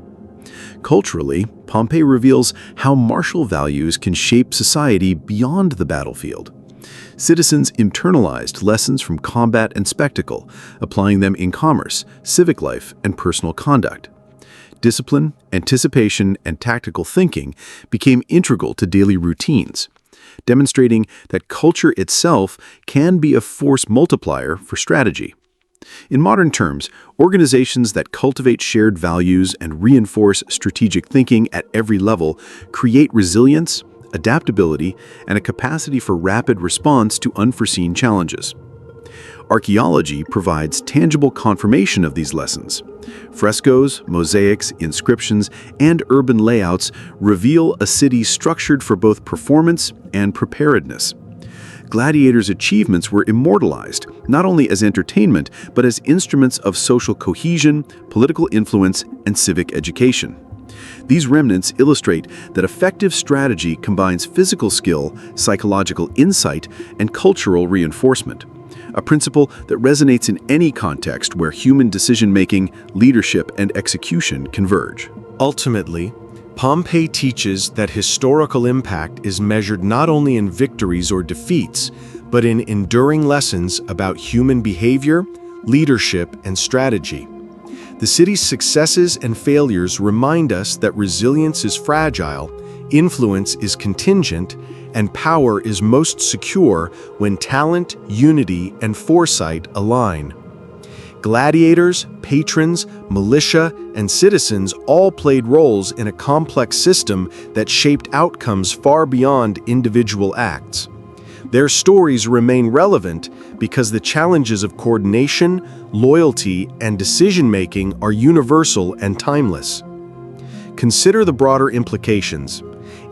Culturally, Pompeii reveals how martial values can shape society beyond the battlefield. Citizens internalized lessons from combat and spectacle, applying them in commerce, civic life, and personal conduct. Discipline, anticipation, and tactical thinking became integral to daily routines, demonstrating that culture itself can be a force multiplier for strategy. In modern terms, organizations that cultivate shared values and reinforce strategic thinking at every level create resilience, adaptability, and a capacity for rapid response to unforeseen challenges. Archaeology provides tangible confirmation of these lessons. Frescoes, mosaics, inscriptions, and urban layouts reveal a city structured for both performance and preparedness. Gladiators' achievements were immortalized, not only as entertainment, but as instruments of social cohesion, political influence, and civic education. These remnants illustrate that effective strategy combines physical skill, psychological insight, and cultural reinforcement, a principle that resonates in any context where human decision-making, leadership, and execution converge. Ultimately, Pompeii teaches that historical impact is measured not only in victories or defeats, but in enduring lessons about human behavior, leadership, and strategy. The city's successes and failures remind us that resilience is fragile, influence is contingent, and power is most secure when talent, unity, and foresight align. Gladiators, patrons, militia, and citizens all played roles in a complex system that shaped outcomes far beyond individual acts. Their stories remain relevant because the challenges of coordination, loyalty, and decision-making are universal and timeless. Consider the broader implications.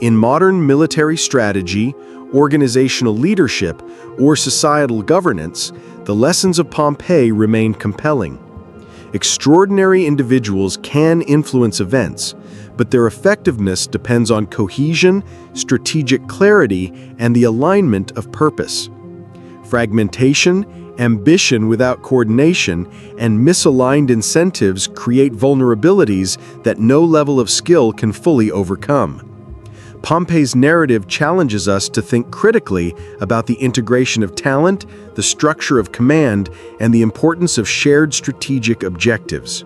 In modern military strategy, organizational leadership, or societal governance, the lessons of Pompeii remain compelling. Extraordinary individuals can influence events, but their effectiveness depends on cohesion, strategic clarity, and the alignment of purpose. Fragmentation, ambition without coordination, and misaligned incentives create vulnerabilities that no level of skill can fully overcome. Pompeii's narrative challenges us to think critically about the integration of talent, the structure of command, and the importance of shared strategic objectives.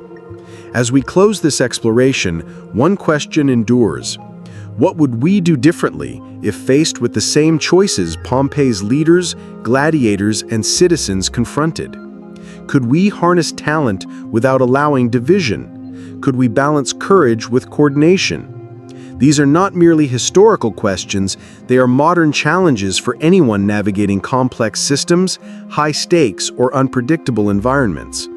As we close this exploration, one question endures. What would we do differently if faced with the same choices Pompeii's leaders, gladiators, and citizens confronted? Could we harness talent without allowing division? Could we balance courage with coordination? These are not merely historical questions, they are modern challenges for anyone navigating complex systems, high stakes, or unpredictable environments.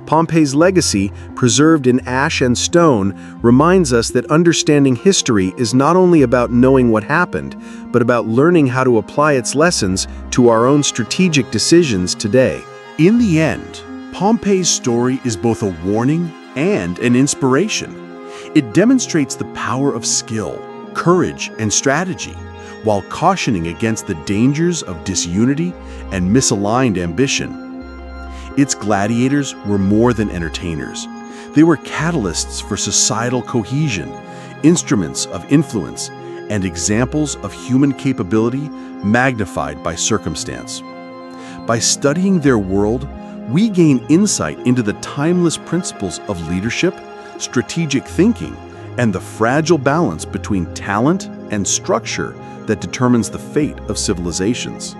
Pompeii's legacy, preserved in ash and stone, reminds us that understanding history is not only about knowing what happened, but about learning how to apply its lessons to our own strategic decisions today. In the end, Pompeii's story is both a warning and an inspiration. It demonstrates the power of skill, courage, and strategy, while cautioning against the dangers of disunity and misaligned ambition. Its gladiators were more than entertainers. They were catalysts for societal cohesion, instruments of influence, and examples of human capability magnified by circumstance. By studying their world, we gain insight into the timeless principles of leadership, strategic thinking, and the fragile balance between talent and structure that determines the fate of civilizations.